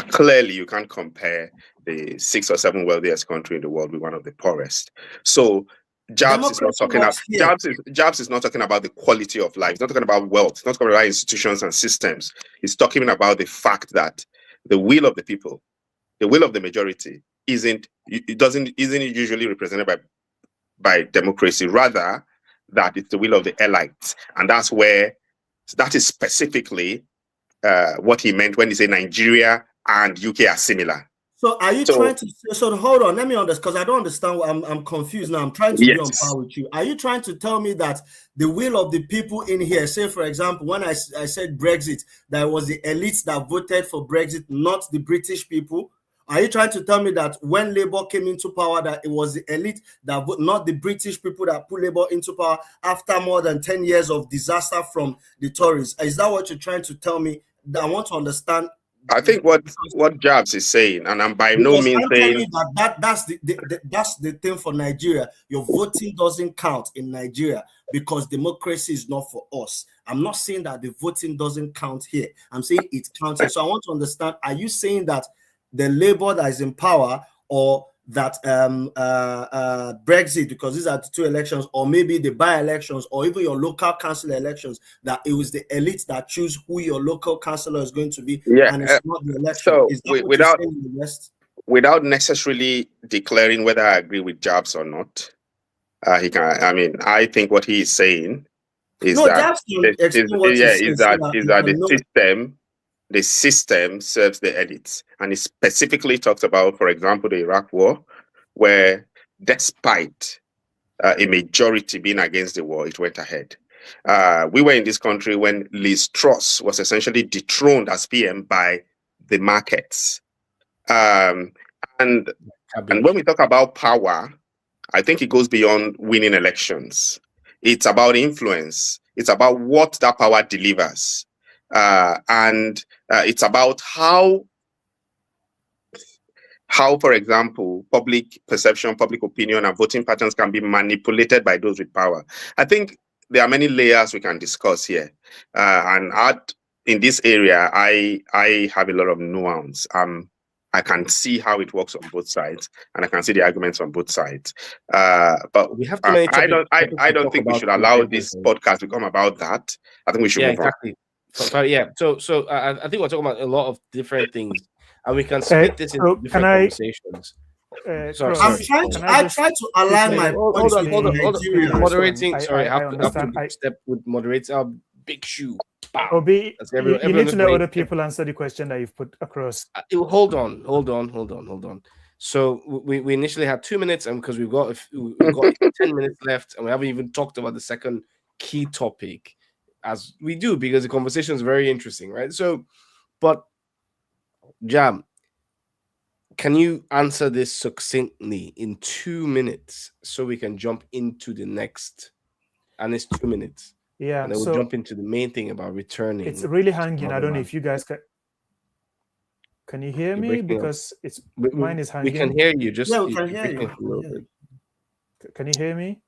Clearly, you can't compare the 6 or 7 wealthiest country in the world with one of the poorest. So Jobs is not talking about Jobs is not talking about the quality of life. He's not talking about wealth. He's not talking about institutions and systems. He's talking about the fact that the will of the people, the will of the majority, isn't usually represented by democracy. Rather, that it's the will of the elites, and that is specifically what he meant when he said Nigeria and UK are similar. So are you trying to say, so hold on, let me understand, because I don't understand. I'm confused now. I'm trying to be on par with you. Are you trying to tell me that the will of the people in here, say for example, when I said Brexit, that was the elites that voted for Brexit, not the British people? Are you trying to tell me that when Labour came into power, that it was the elite that not the British people that put Labour into power after more than 10 years of disaster from the Tories? Is that what you're trying to tell me? I want to understand. I think what Jobs is saying, and I'm by no means saying that's the thing for Nigeria. Your voting doesn't count in Nigeria because democracy is not for us. I'm not saying that the voting doesn't count here. I'm saying it counts. So I want to understand, are you saying that the Labour that is in power, or that Brexit, because these are the 2 elections, or maybe the by-elections, or even your local council elections, that it was the elites that choose who your local councillor is going to be, and it's not the election? So is that what you're saying in the West? Without necessarily declaring whether I agree with Jobs or not, he can. I mean, I think what he is saying is the system serves the elites. And he specifically talks about, for example, the Iraq War, where despite a majority being against the war, it went ahead. We were in this country when Liz Truss was essentially dethroned as PM by the markets. And when we talk about power, I think it goes beyond winning elections. It's about influence. It's about what that power delivers. And it's about how, for example, public perception, public opinion, and voting patterns can be manipulated by those with power. I think there are many layers we can discuss here. And in this area, I have a lot of nuance. I can see how it works on both sides, and I can see the arguments on both sides. But we have I don't think we should allow this podcast to come about that. I think we should move on. So I think we're talking about a lot of different things, and we can split this into different conversations. Sorry, Cross, I'm sorry. trying can to. I I just try to align my Hold points on, with hold on, hold on. Nigeria. Moderating. I Sorry, I have understand. to step with moderator. Big shoe. Bow. Obi, That's you everyone need to is let waiting. other people answer the question that you've put across. Hold on. So we initially had 2 minutes, and because we've got 10 minutes left, and we haven't even talked about the second key topic, as we do because the conversation is very interesting, right? So, but Jam, can you answer this succinctly in 2 minutes so we can jump into the next? And it's 2 minutes. Yeah. And then we'll So jump into the main thing about returning. it's really hanging. I don't know motherland. if you guys can you hear You're me? breaking up. Because it's We mine is we can hanging. hear you. Just Yeah, we you're can hear breaking you. up a little bit. Can you hear me?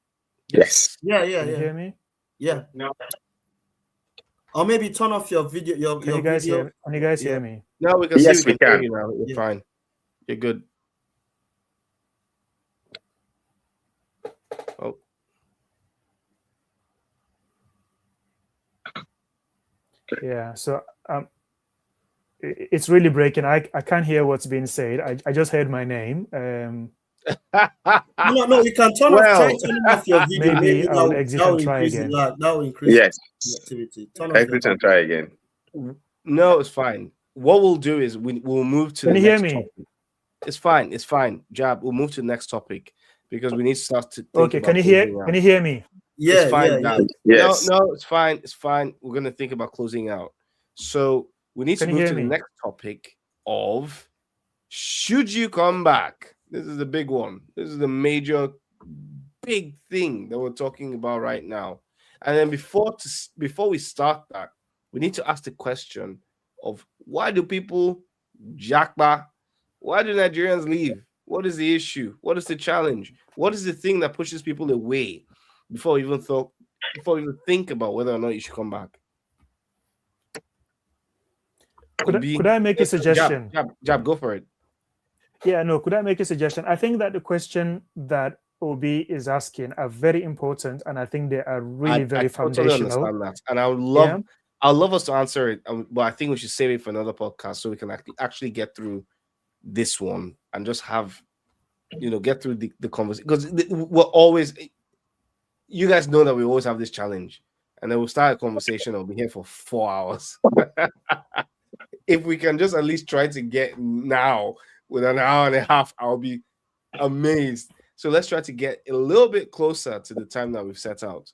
Yes. Yeah, Can you hear me? yeah. No. Or maybe turn off your video. Can you guys hear? Can you guys hear me? No, we can Yes, see we we can hear can. you now. You're fine. You're good. Oh. Yeah. So it's really breaking. I can't hear what's being said. I just heard my name. No, you can turn off. Try turning off your video. Maybe I will exit and will try increase again. that will increase Yes. activity. Turn off Exit and try again. No, it's fine. What we'll do is we'll move to Can the you hear next me? topic. It's fine. Jab, we'll move to the next topic because we need to start to think Okay, about can you hear? closing out. Can you hear me? Yeah, It's fine, Jab. Yes. No, it's fine. We're gonna think about closing out. So we need to Can you move hear to the me? next topic of should you come back? This is the big one. This is the major big thing that we're talking about right now. And then before we start that, we need to ask the question of why do people jackba? Why do Nigerians leave? What is the issue? What is the challenge? What is the thing that pushes people away before you even think about whether or not you should come back? Could I make a suggestion? Jab, go for it. Yeah, no, could I make a suggestion? I think that the question that Obi is asking are very important, and I think they are really very foundational. Totally understand that, and I'd love us to answer it, but I think we should save it for another podcast so we can actually get through this one and just have, get through the conversation because we're always. You guys know that we always have this challenge, and then we'll start a conversation. I'll be here for 4 hours. If we can just at least try to get now with an hour and a half, I'll be amazed. So let's try to get a little bit closer to the time that we've set out.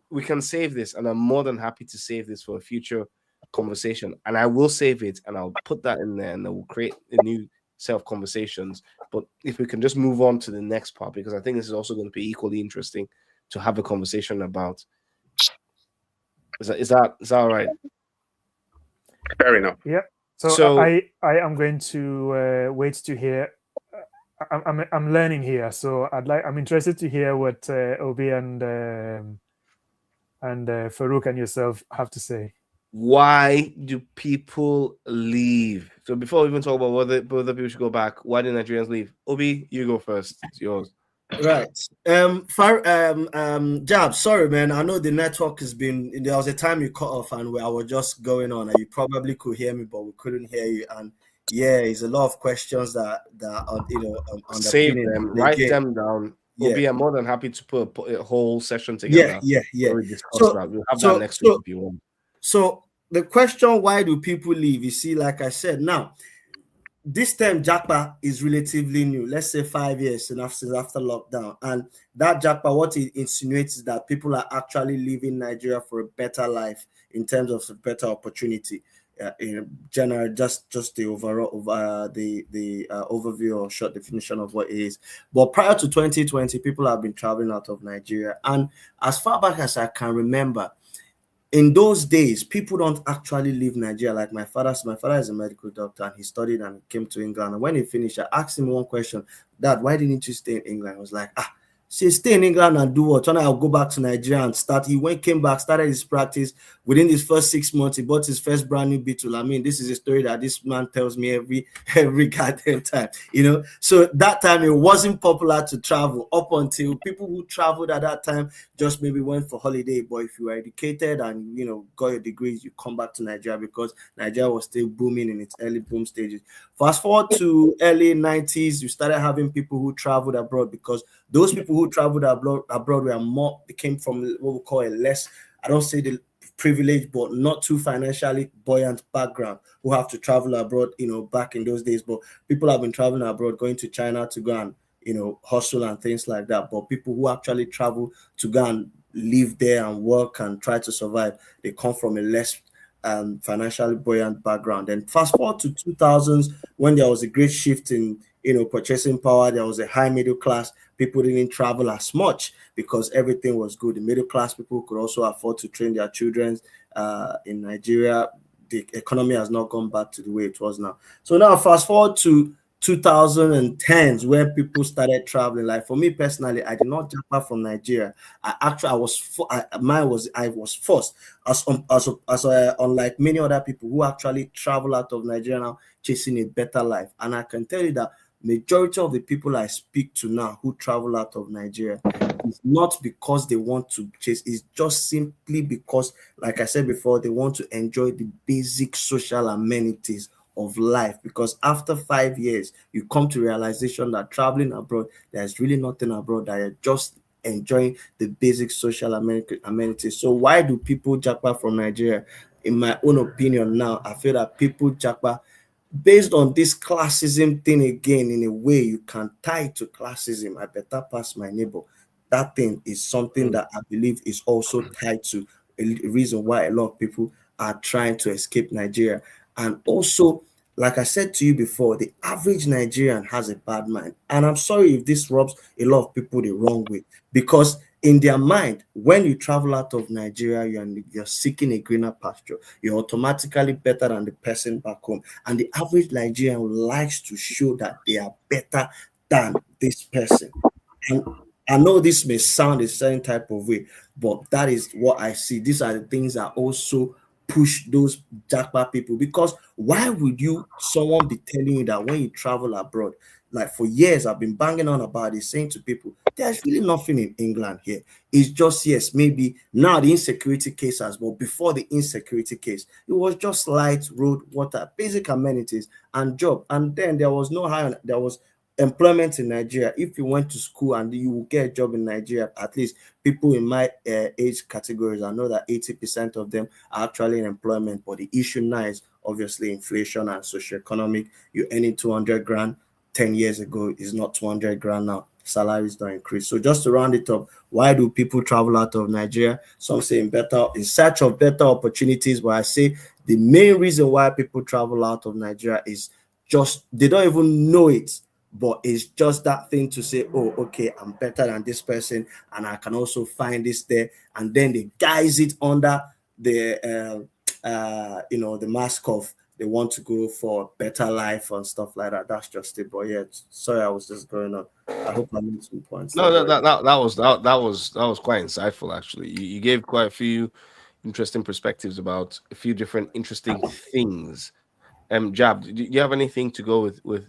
We can save this, and I'm more than happy to save this for a future conversation. And I will save it, and I'll put that in there, and then we'll create a new set of conversations. But if we can just move on to the next part, because I think this is also going to be equally interesting to have a conversation about. Is that all right? Fair enough. Yeah. So I am going to wait to hear. I'm learning here, so I'm interested to hear what Obi and Farouk and yourself have to say. Why do people leave? So before we even talk about whether people should go back, why do Nigerians leave? Obi, you go first. It's yours. Right. Jab, sorry, man. I know the network has been. There was a time you cut off, and I was just going on, and you probably could hear me, but we couldn't hear you. And yeah, it's a lot of questions that save them, write them down. Yeah. Obi, I'm more than happy to put a whole session together. Yeah. We'll discuss that. We'll have that next week if you want. So the question, why do people leave? You see, like I said, now. This term Japa is relatively new. Let's say 5 years and after lockdown, and that Japa, what it insinuates is that people are actually leaving Nigeria for a better life in terms of a better opportunity. In general, just the overall overview or short definition of what it is. But prior to 2020, people have been traveling out of Nigeria, and as far back as I can remember. In those days, people don't actually leave Nigeria. Like my father is a medical doctor, and he studied and came to England. And when he finished, I asked him one question: Dad, why didn't you stay in England? I was like, Say stay in England and do what? I'll go back to Nigeria and start. Came back, started his practice. Within his first 6 months, he bought his first brand new Beetle. I mean, this is a story that this man tells me every goddamn time. So that time it wasn't popular to travel up until people who traveled at that time just maybe went for holiday. But if you were educated and got your degrees, you come back to Nigeria because Nigeria was still booming in its early boom stages. Fast forward to early 90s, you started having people who traveled abroad because those people who traveled abroad they came from what we call a less, I don't say the privileged, but not too financially buoyant background, who have to travel abroad, back in those days. But people have been traveling abroad, going to China to go and, hustle and things like that. But people who actually travel to go and live there and work and try to survive, they come from a less financially buoyant background. And fast forward to 2000s, when there was a great shift in purchasing power, there was a high middle class. People didn't travel as much because everything was good. The middle class people could also afford to train their children. In Nigeria, the economy has not gone back to the way it was now. So now fast forward to 2010s, where people started traveling. Like for me personally, I did not jump out from Nigeria. I was forced, unlike many other people who actually travel out of Nigeria now, chasing a better life. And I can tell you that majority of the people I speak to now who travel out of Nigeria is not because they want to chase, it's just simply because, like I said before, they want to enjoy the basic social amenities of life. Because after 5 years, you come to realization that traveling abroad, there's really nothing abroad, that you're just enjoying the basic social amenities. So why do people japa from Nigeria? In my own opinion now, I feel that people japa based on this classism thing again. In a way, you can tie it to classism. I better pass my neighbor. That thing is something that I believe is also tied to a reason why a lot of people are trying to escape Nigeria. And also, like I said to you before, the average Nigerian has a bad mind. And I'm sorry if this rubs a lot of people the wrong way, because in their mind, when you travel out of Nigeria, you're seeking a greener pasture. You're automatically better than the person back home. And the average Nigerian likes to show that they are better than this person. And I know this may sound a certain type of way, but that is what I see. These are the things that also push those jackpot people. Because why would someone be telling you that when you travel abroad, like for years I've been banging on about it, saying to people, there's really nothing in England here. It's just, yes, maybe now the insecurity case has, but before the insecurity case, it was just light, road, water, basic amenities and job. And then there was employment in Nigeria. If you went to school and you will get a job in Nigeria, at least people in my age categories, I know that 80% of them are actually in employment. But the issue now is obviously inflation and socioeconomic. You earning 200 grand 10 years ago is not 200 grand now. Salaries don't increase. So just to round it up, why do people travel out of Nigeria? Some say in search of better opportunities, but I say the main reason why people travel out of Nigeria is just they don't even know it. But it's just that thing to say, oh, okay, I'm better than this person, and I can also find this there, and then they guise it under the the mask of they want to go for better life and stuff like that. That's just it. But yeah, sorry, I was just going on. I hope I made some points. No, that was quite insightful. Actually, you gave quite a few interesting perspectives about a few different interesting things. Jab, do you have anything to go with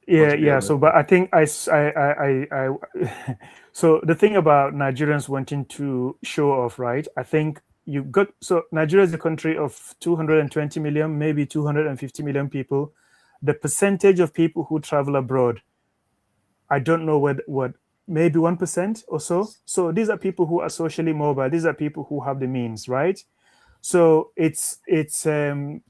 yeah. So, but I think I so the thing about Nigerians wanting to show off, right? I think Nigeria is a country of 220 million, maybe 250 million people. The percentage of people who travel abroad, I don't know what maybe 1% or so. So these are people who are socially mobile. These are people who have the means, right? So it's the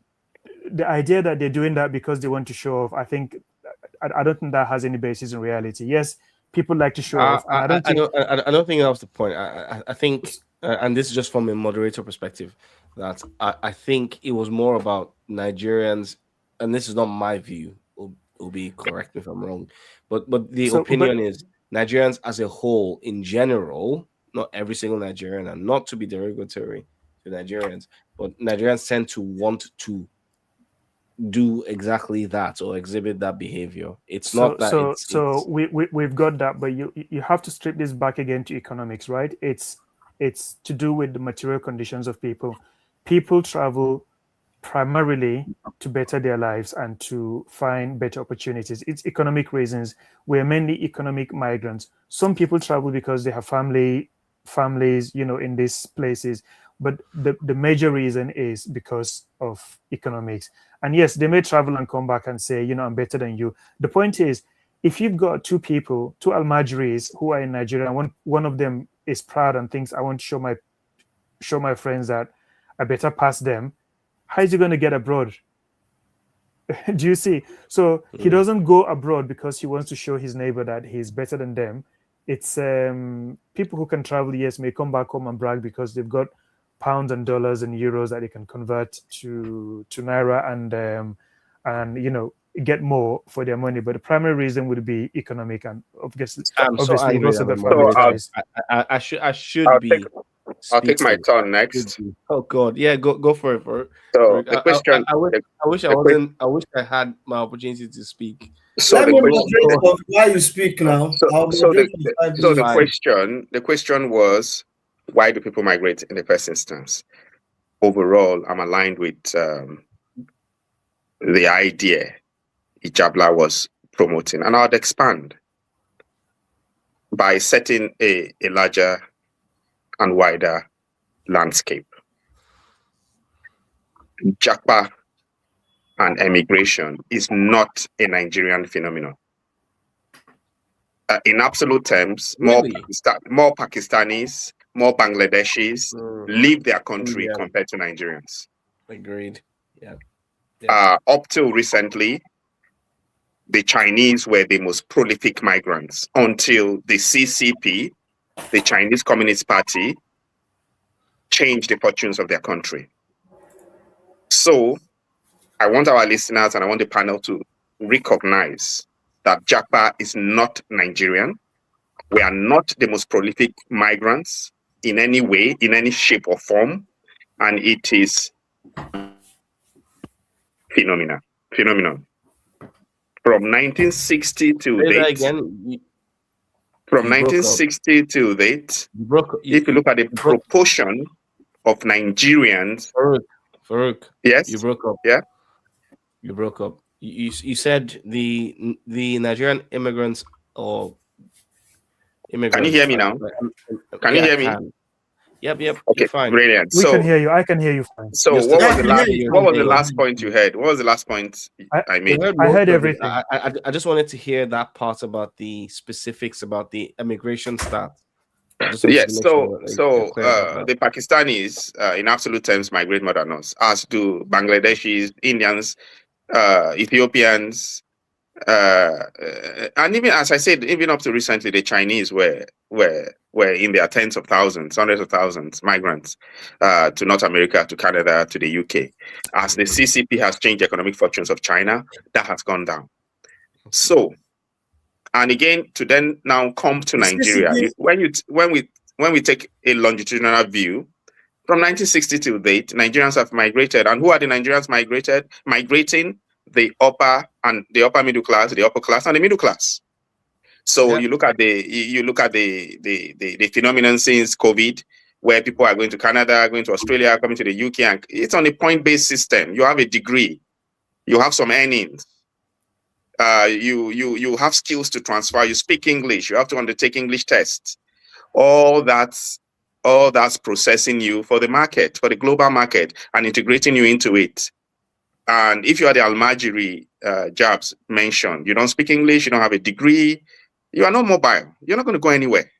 idea that they're doing that because they want to show off. I don't think that has any basis in reality. Yes, people like to show off. And I don't think that was the point. I think, and this is just from a moderator perspective, that I think it was more about Nigerians, and this is not my view. Will be correct me if I'm wrong, but the opinion is Nigerians as a whole, in general, not every single Nigerian, and not to be derogatory to Nigerians, but Nigerians tend to want to do exactly that or exhibit that behavior. It's So not that so it's so we've got that, but you have to strip this back again to economics, right? It's to do with the material conditions of people. People travel primarily to better their lives and to find better opportunities. It's economic reasons. We're mainly economic migrants. Some people travel because they have families, in these places. But the major reason is because of economics. And yes, they may travel and come back and say, I'm better than you. The point is, if you've got two people, two Almajiris who are in Nigeria, and one of them is proud and thinks, I want to show my friends that I better pass them, how is he going to get abroad? Do you see? So he doesn't go abroad because he wants to show his neighbor that he's better than them. It's people who can travel, yes, may come back home and brag because they've got pounds and dollars and euros that they can convert to naira and get more for their money. But the primary reason would be economic, and obviously I'm so they've angry also at the got family moment. ties. I should I'll be take I'll take my speaking. turn next. Oh God, yeah, go for it. So the I question, wish I the quick, wasn't. I wish I had my opportunity to speak. so Let the me question, moderate of why you speak now. so I'll so moderate the, in 5 so minutes. the question was, why do people migrate in the first instance? Overall, I'm aligned with the idea Ijabla was promoting, and I'd expand by setting a larger and wider landscape. Japa and emigration is not a Nigerian phenomenon. In absolute terms, Really? more Pakistanis, more Bangladeshis leave their country Yeah. compared to Nigerians. Agreed. Yeah. Up till recently, the Chinese were the most prolific migrants until the CCP, the Chinese Communist Party, changed the fortunes of their country. So I want our listeners and I want the panel to recognize that Japa is not Nigerian. We are not the most prolific migrants in any way, in any shape or form, and it is phenomenon. From 1960 to Say that date, again. from You broke up. 1960 to date, You broke up. if you look at the proportion of Nigerians, Farouk, yes, you broke up. yeah, You broke up. You said the Nigerian immigrants or immigrants. Can you hear me now? Can you hear me? Yep. Okay, You're fine. brilliant. We can hear you. I can hear you fine. So Just what to was the last? clarify, What was the last point you heard? What was the last point I made? I heard everything. I just wanted to hear that part about the specifics about the immigration stats. Yes, the Pakistanis, in absolute terms, migrate more than us, as do Bangladeshis, Indians, Ethiopians, and even, as I said, even up to recently, the Chinese were in their tens of thousands, hundreds of thousands migrants to North America, to Canada, to the UK. As the CCP has changed the economic fortunes of China, that has gone down. So, and again, to then now come to Nigeria, when we take a longitudinal view, from 1960 to date, Nigerians have migrated, and who are the Nigerians migrating? The upper middle class, the upper class, and the middle class. So you look at the phenomenon since COVID, where people are going to Canada, going to Australia, coming to the UK, and it's on a point-based system. You have a degree, you have some earnings, you have skills to transfer, you speak English, you have to undertake English tests. All that's processing you for the market, for the global market, and integrating you into it. And if you are the Almajiri jobs mentioned, you don't speak English, you don't have a degree, you are not mobile, you're not going to go anywhere.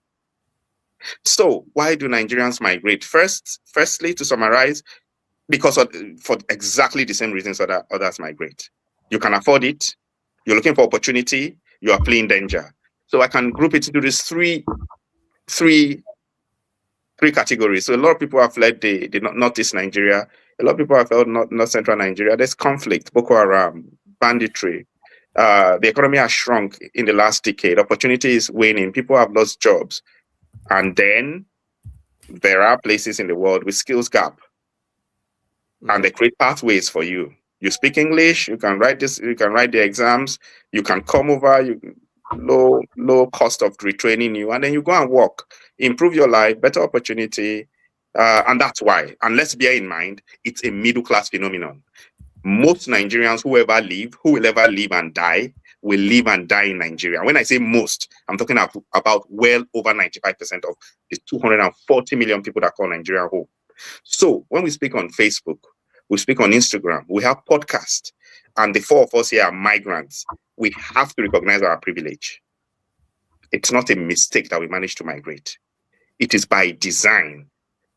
So why do Nigerians migrate? Firstly, to summarize, because for exactly the same reasons others migrate. You can afford it, you're looking for opportunity, you are fleeing danger. So I can group it into these three categories. So a lot of people have fled the northeast Nigeria. A lot of people have fled north central Nigeria. There's conflict, Boko Haram, banditry. The economy has shrunk in the last decade. Opportunity is waning. People have lost jobs. And then there are places in the world with skills gap. And they create pathways for you. You speak English, you can write this, you can write the exams, you can come over, low cost of retraining you, and then you go and work, improve your life, better opportunity. And that's why. And let's bear in mind, it's a middle class phenomenon. Most Nigerians who will ever live and die, will live and die in Nigeria. When I say most, I'm talking about well over 95% of the 240 million people that call Nigeria home. So when we speak on Facebook, we speak on Instagram, we have podcasts, and the four of us here are migrants. We have to recognize our privilege. It's not a mistake that we managed to migrate. It is by design,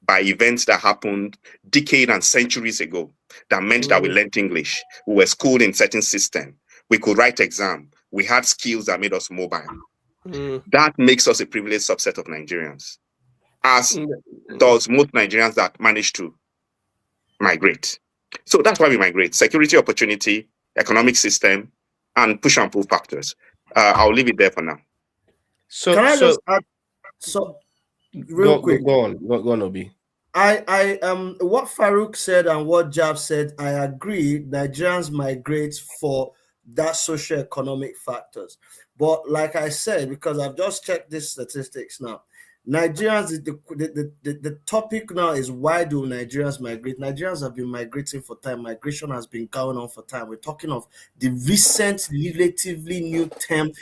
by events that happened decades and centuries ago that meant that we learned English. We were schooled in certain system. We could write exam. We had skills that made us mobile. That makes us a privileged subset of Nigerians, as does most Nigerians that manage to migrate. So that's why we migrate. Security, opportunity, economic system, and push and pull factors. I'll leave it there for now. So, Can I so just add, real quick? Go on, Obi. I what Farouk said and what Jab said, I agree. Nigerians migrate for that socio-economic factors. But like I said, because I've just checked these statistics now, Nigerians, the topic now is, why do Nigerians migrate? Nigerians have been migrating for time. Migration has been going on for time. We're talking of the recent, relatively new term,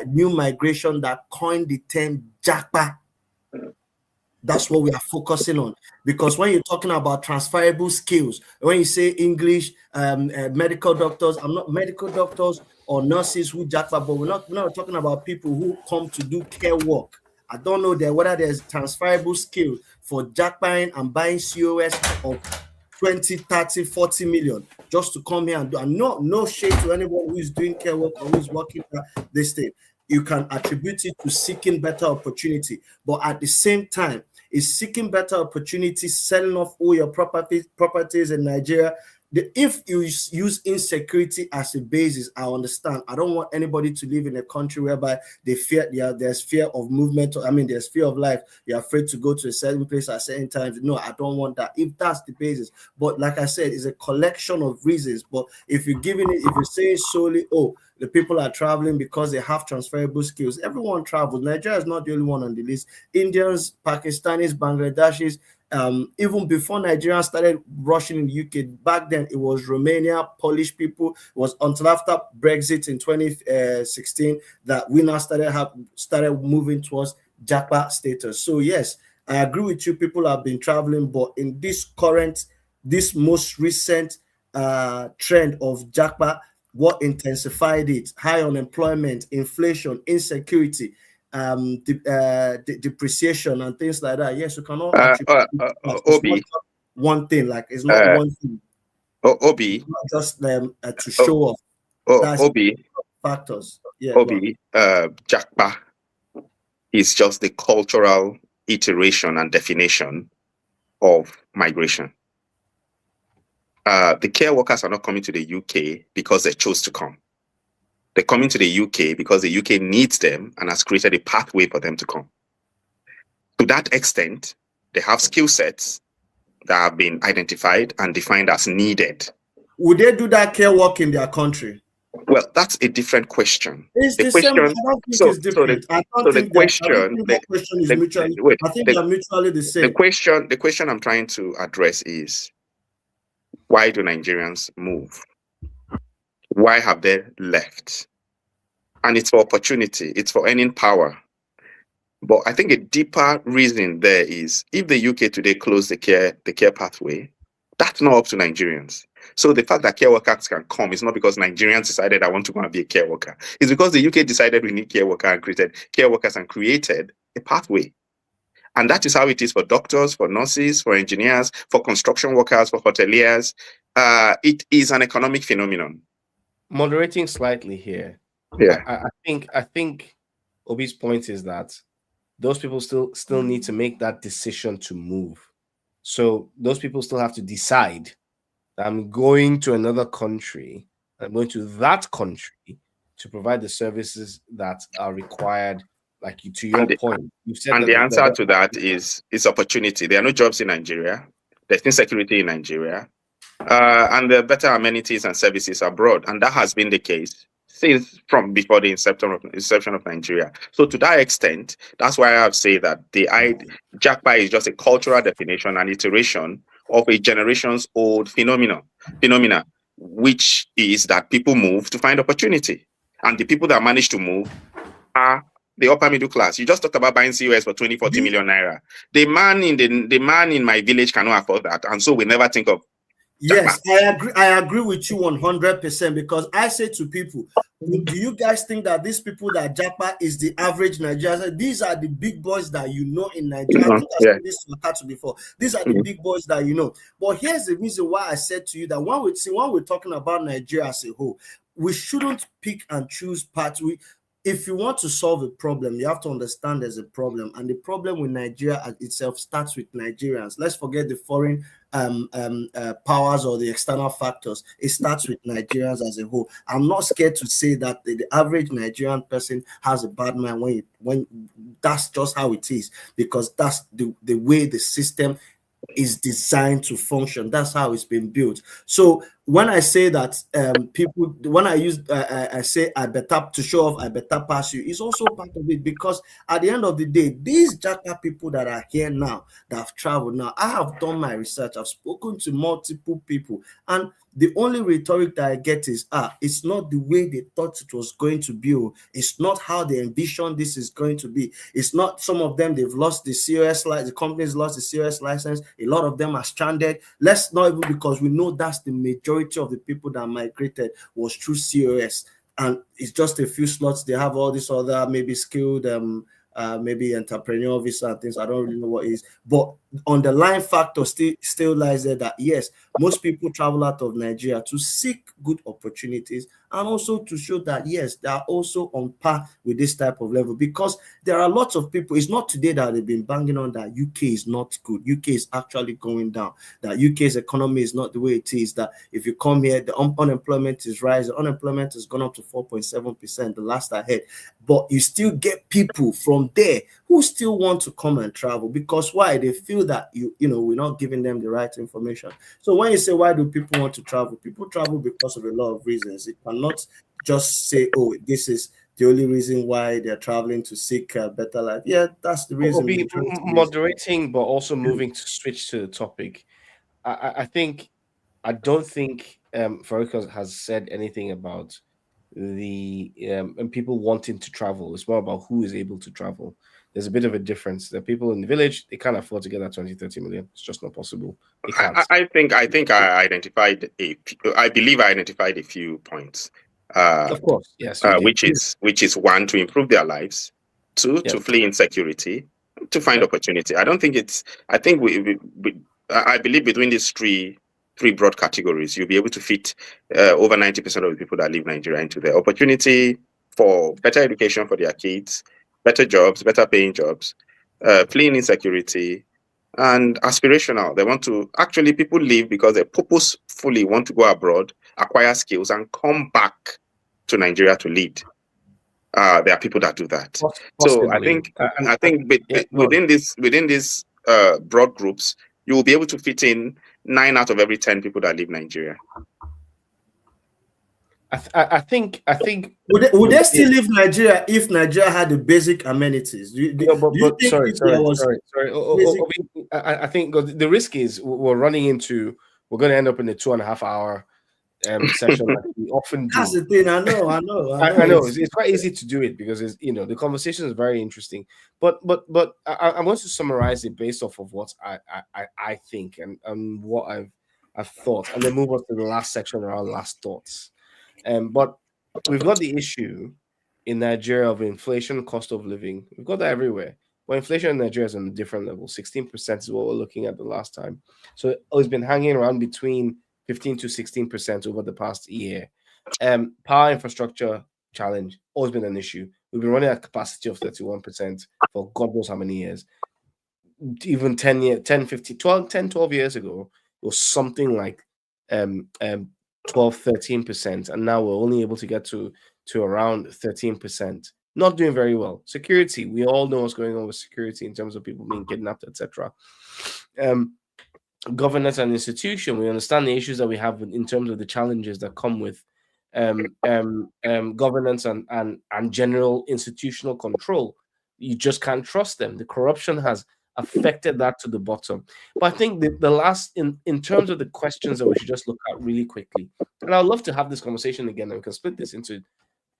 new migration that coined the term Japa. That's what we are focusing on, because when you're talking about transferable skills, when you say English, medical doctors, I'm not medical doctors or nurses who jackpot, but we're not talking about people who come to do care work. I don't know whether there's transferable skill for jackpotting and buying COS of 20, 30, 40 million just to come here and do. And no shade to anyone who is doing care work or who is working this thing. You can attribute it to seeking better opportunity, but at the same time, is seeking better opportunity, selling off all your properties in Nigeria. If you use insecurity as a basis, I understand. I don't want anybody to live in a country whereby they fear, there's fear of movement. There's fear of life. You're afraid to go to a certain place at certain times. No, I don't want that. If that's the basis, but like I said, it's a collection of reasons. But if you're saying solely, the people are traveling because they have transferable skills. Everyone travels. Nigeria is not the only one on the list. Indians, Pakistanis, Bangladeshis, even before Nigerians started rushing in the UK, back then it was Romania, Polish people. It was until after Brexit in 2016 that we now started moving towards Japa status. So yes, I agree with you. People have been traveling, but in this most recent trend of Japa, what intensified it? High unemployment, inflation, insecurity, depreciation, and things like that. Yes, you cannot attribute Obi, one thing. Like, it's not one thing. Obi, it's not just to show off. That's Obi, factors. Yeah, Obi, Japa is just the cultural iteration and definition of migration. The care workers are not coming to the UK because they chose to come. They're coming to the UK because the UK needs them and has created a pathway for them to come. To that extent, they have skill sets that have been identified and defined as needed. Would they do that care work in their country? Well, that's a different question. It's the same. I don't think it's different. I don't think that question is mutually. I think they're mutually the same. The question I'm trying to address is, why do Nigerians move? Why have they left? And it's for opportunity. It's for earning power. But I think a deeper reason there is, if the UK today closed the care pathway, that's not up to Nigerians. So the fact that care workers can come is not because Nigerians decided I want to go and be a care worker. It's because the UK decided we need care workers and created care workers and created a pathway. And that is how it is for doctors, for nurses, for engineers, for construction workers, for hoteliers. It is an economic phenomenon. Moderating slightly here. Yeah, I think Obi's point is that those people still need to make that decision to move. So those people still have to decide that I'm going to another country. I'm going to that country to provide the services that are required. Like to your point, you said, and the answer to that is opportunity. There are no jobs in Nigeria. There's insecurity in Nigeria. and the better amenities and services abroad, and that has been the case since from before the inception of Nigeria. So to that extent, that's why I have said that Japa is just a cultural definition and iteration of a generations old phenomena, which is that people move to find opportunity, and the people that manage to move are the upper middle class. You just talked about buying COS for 20, 40 million naira. The man in my village cannot afford that, and so we never think of. Yes, I agree with you 100%, because I say to people, do you guys think that these people that Japa is the average Nigerian? These are the big boys that you know in Nigeria. I think I said this to Akatu before. These are the big boys that you know. But here's the reason why I said to you that when we're talking about Nigeria as a whole, we shouldn't pick and choose parts. If you want to solve a problem, you have to understand there's a problem, and the problem with Nigeria itself starts with Nigerians. Let's forget the foreign powers or the external factors. It starts with Nigerians as a whole. I'm not scared to say that the average Nigerian person has a bad mind when that's just how it is, because that's the way the system is designed to function. That's how it's been built. So when I say that people, when I say I better to show off, I better pass you, it's also part of it, because at the end of the day, these Jaka people that are here now, that have traveled now, I have done my research, I've spoken to multiple people, and the only rhetoric that I get is, it's not the way they thought it was going to be. It's not how they envisioned this is going to be. It's not, some of them, they've lost the COS license, the companies lost the COS license. A lot of them are stranded. Let's not even, because we know that's the majority of the people that migrated was through COS. And it's just a few slots. They have all this other, maybe skilled, maybe entrepreneur visa and things. I don't really know what it is, but underlying factor still lies there that yes, most people travel out of Nigeria to seek good opportunities, and also to show that yes, they are also on par with this type of level, because there are lots of people. It's not today that they've been banging on that UK is not good. UK is actually going down, that UK's economy is not the way it is, that if you come here, the unemployment is rising. Unemployment has gone up to 4.7% the last I heard, but you still get people from there who still want to come and travel, because why? They feel that you know we're not giving them the right information. So when you say why do people want to travel, people travel because of a lot of reasons. It cannot just say, oh, this is the only reason why they're traveling, to seek a better life. Yeah, that's the reason. Be moderating, but also moving to switch to the topic. I don't think Farika has said anything about the and people wanting to travel. It's more about who is able to travel. There's a bit of a difference. The people in the village, they can't afford to get that 20-30 million. It's just not possible. They can't. I believe I identified a few points. Of course, yes. Which is one, to improve their lives, two, to flee insecurity, to find opportunity. I don't think it's. I think I believe between these three broad categories, you'll be able to fit over 90% of the people that leave Nigeria into the opportunity for better education for their kids, better jobs, better paying jobs, fleeing insecurity, and aspirational. They want to, actually, people leave because they purposefully want to go abroad, acquire skills, and come back to Nigeria to lead. There are people that do that. Possibly. So I think within these broad groups, you will be able to fit in 9 out of every 10 people that leave Nigeria. I think. Would they still leave Nigeria if Nigeria had the basic amenities? Sorry. I think the risk is we're going to end up in a 2.5 hour session like we often do. That's the thing. I know. I know. It's quite easy to do it because it's, the conversation is very interesting. But I'm going to summarize it based off of what I think and what I've thought, and then move on to the last section around last thoughts. But we've got the issue in Nigeria of inflation, cost of living. We've got that everywhere. But inflation in Nigeria is on a different level. 16% is what we're looking at the last time. So it's been hanging around between 15 to 16% over the past year. Power infrastructure challenge, always been an issue. We've been running at capacity of 31% for God knows how many years. Even 12 years ago, it was something like 12-13%, and now we're only able to get to around 13%. Not doing very well. Security, we all know what's going on with security in terms of people being kidnapped, etc. governance and institution. We understand the issues that we have in terms of the challenges that come with governance and general institutional control. You just can't trust them. The corruption has affected that to the bottom. But I think the last, in terms of the questions that we should just look at really quickly, and I'd love to have this conversation again, and we can split this into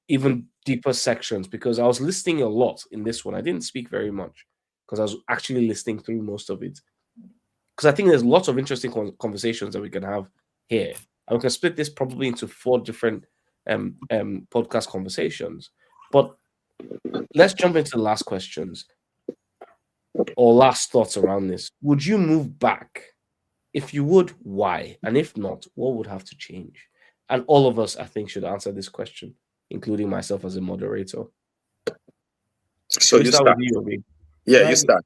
even deeper sections, because I was listening a lot in this one. I didn't speak very much because I was actually listening through most of it. Because I think there's lots of interesting conversations that we can have here. And we can split this probably into 4 different podcast conversations. But let's jump into the last questions or last thoughts around this. Would you move back? If you would, why? And if not, what would have to change? And all of us, I think, should answer this question, including myself as a moderator. So you start. Yeah, you start.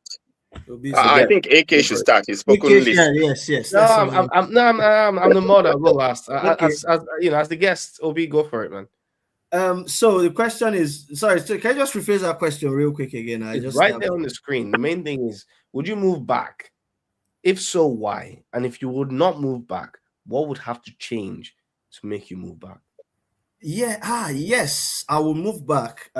I think AK should start. He's spoken least. Yes. No, I'm the mod. I'll go last. Okay. As the guest, Obi, go for it, man. So the question is, sorry, so can I just rephrase that question real quick again? It's right there on the screen. The main thing is, would you move back? If so, why? And if you would not move back, what would have to change to make you move back? Yes, I will move back.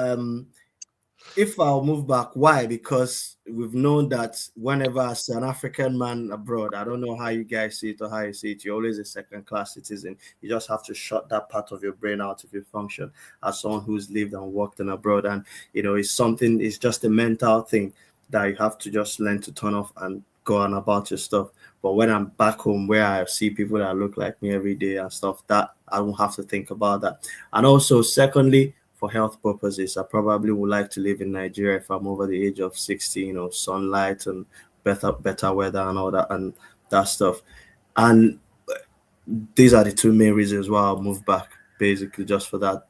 If I'll move back, why? Because we've known that whenever as an African man abroad, I don't know how you guys see it or how you see it, you're always a second-class citizen. You just have to shut that part of your brain out if you function as someone who's lived and worked in abroad. And, it's just a mental thing that you have to just learn to turn off and go on about your stuff. But when I'm back home where I see people that look like me every day and stuff, that I don't have to think about that. And also, secondly, for health purposes, I probably would like to live in Nigeria if I'm over the age of 60, sunlight and better weather and all that and that stuff. And these are the 2 main reasons why I'll move back, basically just for that.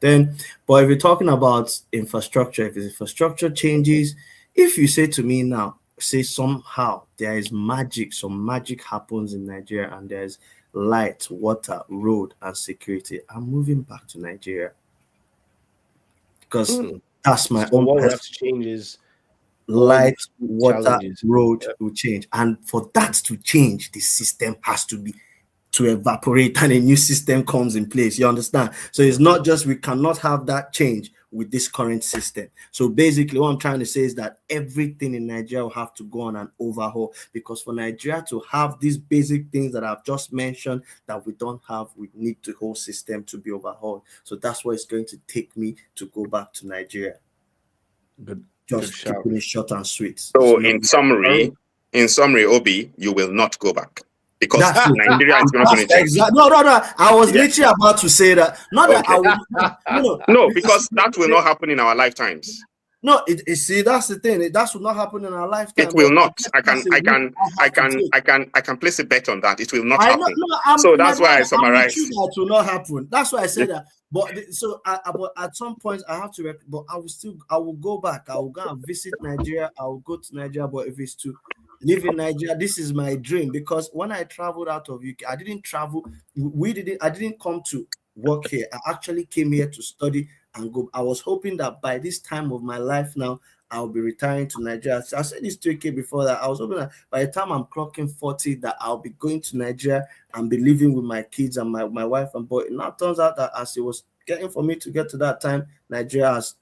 But if you're talking about infrastructure, if infrastructure changes, if you say to me now, say somehow there is magic, some magic happens in Nigeria and there's light, water, road, and security, I'm moving back to Nigeria. Because that's my own. What would have to change is light, water, road will change. And for that to change, the system has to evaporate and a new system comes in place. You understand? So it's not just, we cannot have that change with this current system. So basically what I'm trying to say is that everything in Nigeria will have to go on an overhaul, because for Nigeria to have these basic things that I've just mentioned that we don't have, we need the whole system to be overhauled. So that's what it's going to take me to go back to Nigeria. Just keeping it short and sweet. So in summary, Obi, you will not go back. Because Nigeria is not going to change. No. I was literally about to say that. Not that I will. No, because that will not happen in our lifetimes. No, see, that's the thing. That will not happen in our lifetime. It will not. I can place a bet on that. It will not happen. So that's why I summarize. That will not happen. That's why I said that. But but at some point I have to. But I will go back. I will go and visit Nigeria. I will go to Nigeria. But if it's to live in Nigeria, this is my dream, because when I traveled out of UK, I didn't travel. I didn't come to work here. I actually came here to study and go. I was hoping that by this time of my life now, I'll be retiring to Nigeria. I said this to AK before that. I was hoping that by the time I'm clocking 40, that I'll be going to Nigeria and be living with my kids and my wife and boy. Now it turns out that as it was getting for me to get to that time, Nigeria has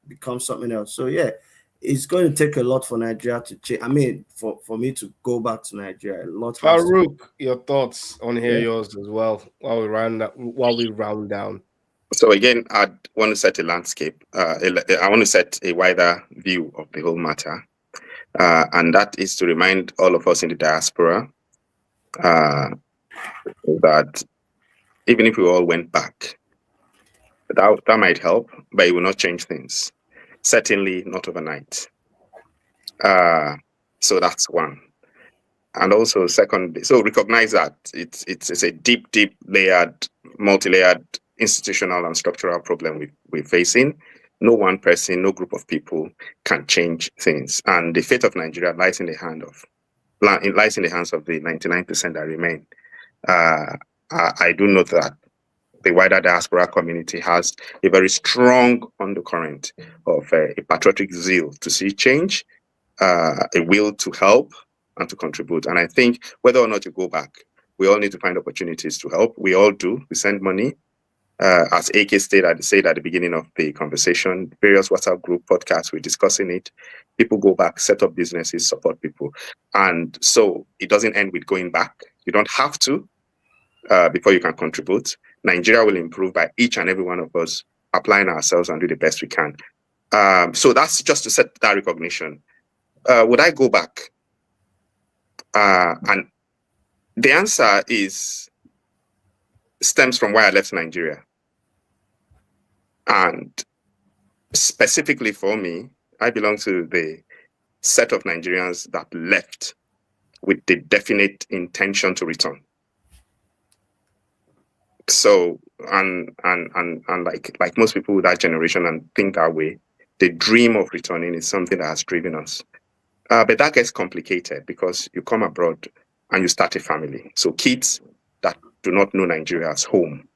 become something else. So yeah, it's going to take a lot for Nigeria to change. I mean, for me to go back to Nigeria, a lot. Farouk, your thoughts on yours as well while we round down. So again, I want to set a landscape. I want to set a wider view of the whole matter, and that is to remind all of us in the diaspora that even if we all went back, that might help, but it will not change things. Certainly not overnight. So that's one. And also second, so recognize that it's a deep layered, multi-layered institutional and structural problem we're facing. No one person, no group of people can change things. And the fate of Nigeria lies in the hands of the 99% that remain. I do note that the wider diaspora community has a very strong undercurrent of a patriotic zeal to see change, a will to help, and to contribute. And I think whether or not you go back, we all need to find opportunities to help. We all do. We send money. As AK said at the beginning of the conversation, various WhatsApp group podcasts, we're discussing it. People go back, set up businesses, support people. And so it doesn't end with going back. You don't have to before you can contribute. Nigeria will improve by each and every one of us applying ourselves and do the best we can. So that's just to set that recognition. Would I go back? And the answer stems from why I left Nigeria. And specifically for me, I belong to the set of Nigerians that left with the definite intention to return. So, and like most people with that generation and think that way, the dream of returning is something that has driven us. But that gets complicated because you come abroad and you start a family. So kids that do not know Nigeria as home,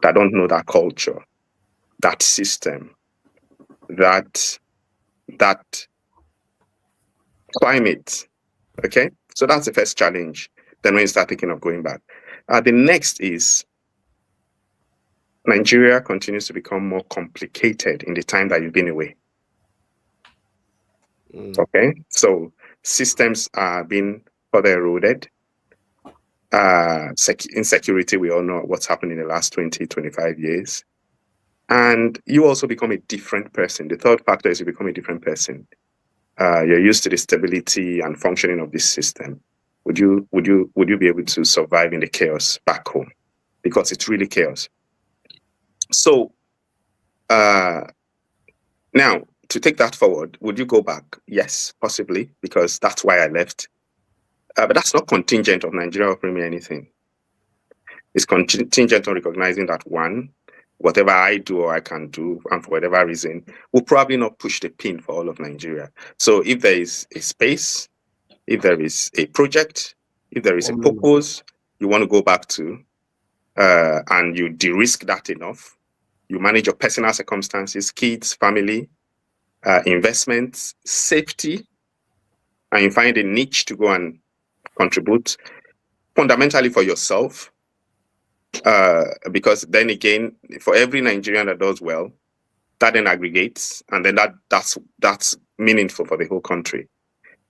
that don't know that culture, that system, that climate, okay? So that's the first challenge. Then when you start thinking of going back. The next is Nigeria continues to become more complicated in the time that you've been away. Okay, so systems are being further eroded. Insecurity, we all know what's happened in the last 20, 25 years. And you also become a different person. The third factor is you become a different person. You're used to the stability and functioning of this system. Would you be able to survive in the chaos back home? Because it's really chaos. So now, to take that forward, would you go back? Yes, possibly, because that's why I left. But that's not contingent of Nigeria offering me anything. It's contingent on recognizing that one, whatever I do or I can do, and for whatever reason, will probably not push the pin for all of Nigeria. So if there is a space, if there is a project, if there is a purpose you want to go back to, and you de-risk that enough, you manage your personal circumstances, kids, family, investments, safety, and you find a niche to go and contribute fundamentally for yourself. Because then again, for every Nigerian that does well, that then aggregates, and then that's meaningful for the whole country.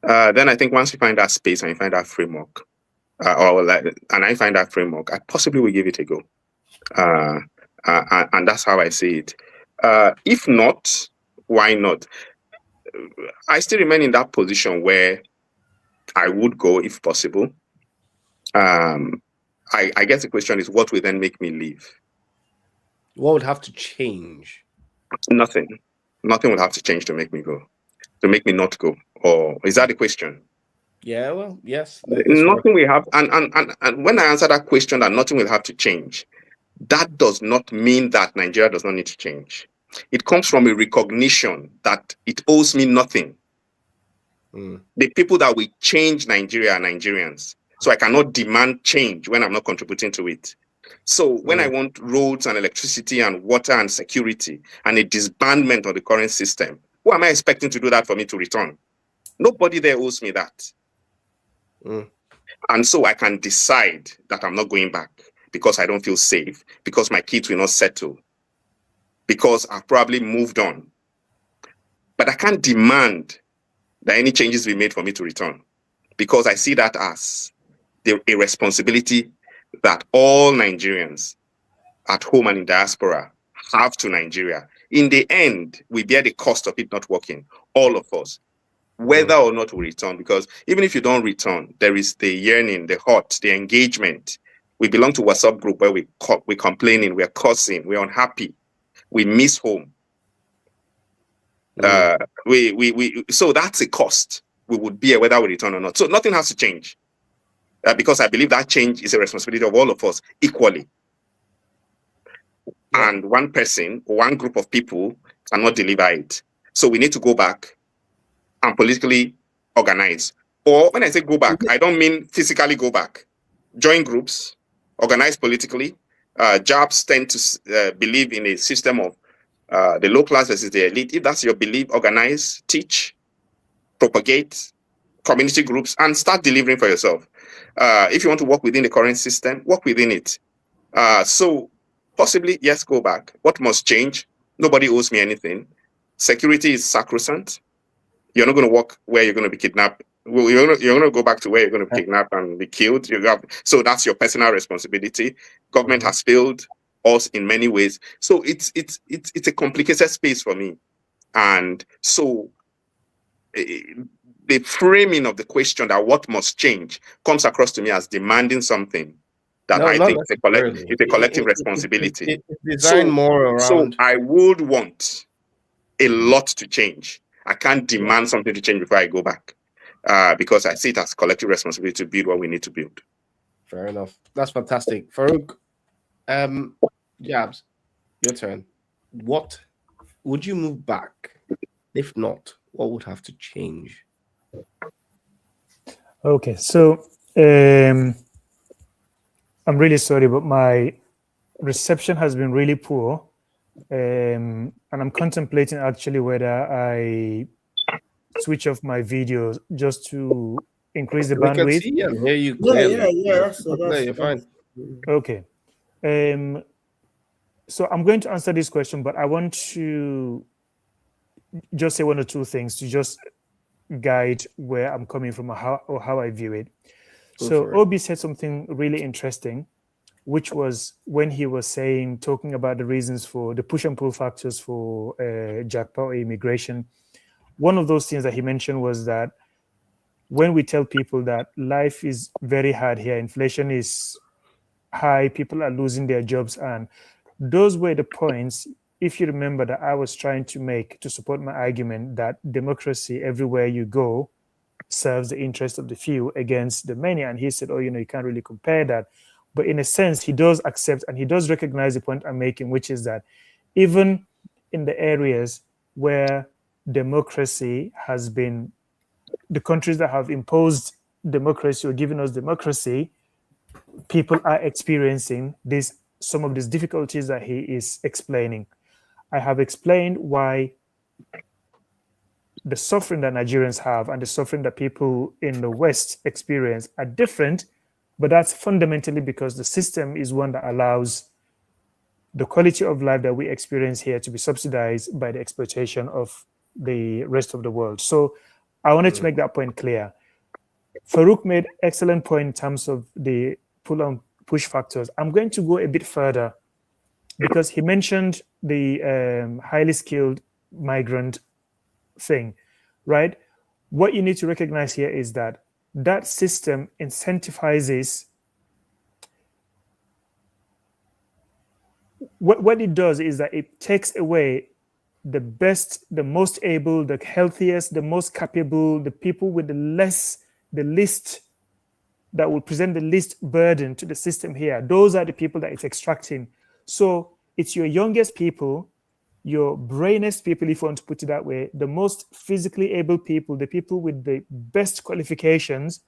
Then I think once you find that space and you find that framework, and I find that framework, I possibly will give it a go. And that's how I see it. If not, why not? I still remain in that position where I would go if possible. I guess the question is, what will then make me leave? What would have to change? Nothing. Nothing would have to change to make me go, to make me not go. Or is that the question? Yeah, well, yes. Nothing will have, and when I answer that question that nothing will have to change, that does not mean that Nigeria does not need to change. It comes from a recognition that it owes me nothing. The people that will change Nigeria are Nigerians. So I cannot demand change when I'm not contributing to it. So when I want roads and electricity and water and security and a disbandment of the current system, who am I expecting to do that for me to return? Nobody there owes me that. And so I can decide that I'm not going back because I don't feel safe, because my kids will not settle, because I've probably moved on. But I can't demand that any changes be made for me to return, because I see that as a responsibility that all Nigerians at home and in diaspora have to Nigeria. In the end, we bear the cost of it not working, all of us, whether or not we return, because even if you don't return, there is the yearning, the hurt, the engagement. We belong to a WhatsApp group where we're complaining, we're cursing, we're unhappy, we miss home. So that's a cost we would bear whether we return or not. So nothing has to change, because I believe that change is a responsibility of all of us equally. And one person, one group of people cannot deliver it. So we need to go back and politically organize. Or when I say go back, I don't mean physically go back. Join groups, organize politically. Jobs tend to believe in a system of the low class versus the elite. If that's your belief, organize, teach, propagate, community groups, and start delivering for yourself. If you want to work within the current system, work within it. So possibly, yes, go back. What must change? Nobody owes me anything. Security is sacrosanct. You're not going to work where you're going to be kidnapped. Well, you're going to go back to where you're going to be kidnapped and be killed. So that's your personal responsibility. Government has failed us in many ways. So it's a complicated space for me. And so the framing of the question that what must change comes across to me as demanding something that I think it's a collective responsibility. It's designed more around. So I would want a lot to change. I can't demand something to change before I go back, because I see it as collective responsibility to build what we need to build. Fair enough. That's fantastic. Farouk, Jabs, your turn. What would you move back? If not, what would have to change? Okay, so I'm really sorry, but my reception has been really poor. And I'm contemplating actually whether I switch off my videos just to increase the bandwidth. We can see and hear you clearly. You're fine. Okay. So I'm going to answer this question, but I want to just say one or two things to just guide where I'm coming from or how I view it. So Obi said something really interesting, which was when he was talking about the reasons for the push and pull factors for Jackpot or immigration. One of those things that he mentioned was that when we tell people that life is very hard here, inflation is high, people are losing their jobs, and those were the points, if you remember, that I was trying to make to support my argument that democracy everywhere you go serves the interest of the few against the many. And he said, oh, you can't really compare that. But in a sense, he does accept and he does recognize the point I'm making, which is that even in the areas where democracy has been, the countries that have imposed democracy or given us democracy, people are experiencing some of these difficulties that he is explaining. I have explained why the suffering that Nigerians have and the suffering that people in the West experience are different, but that's fundamentally because the system is one that allows the quality of life that we experience here to be subsidized by the exploitation of the rest of the world. So I wanted to make that point clear. Farouk made excellent point in terms of the pull and push factors. I'm going to go a bit further because he mentioned the highly skilled migrant thing, right? What you need to recognize here is that that system incentivizes, what it does is that it takes away the best, the most able, the healthiest, the most capable, the people with the least, that will present the least burden to the system here. Those are the people that it's extracting. So it's your youngest people, your brainiest people, if you want to put it that way, the most physically able people, the people with the best qualifications,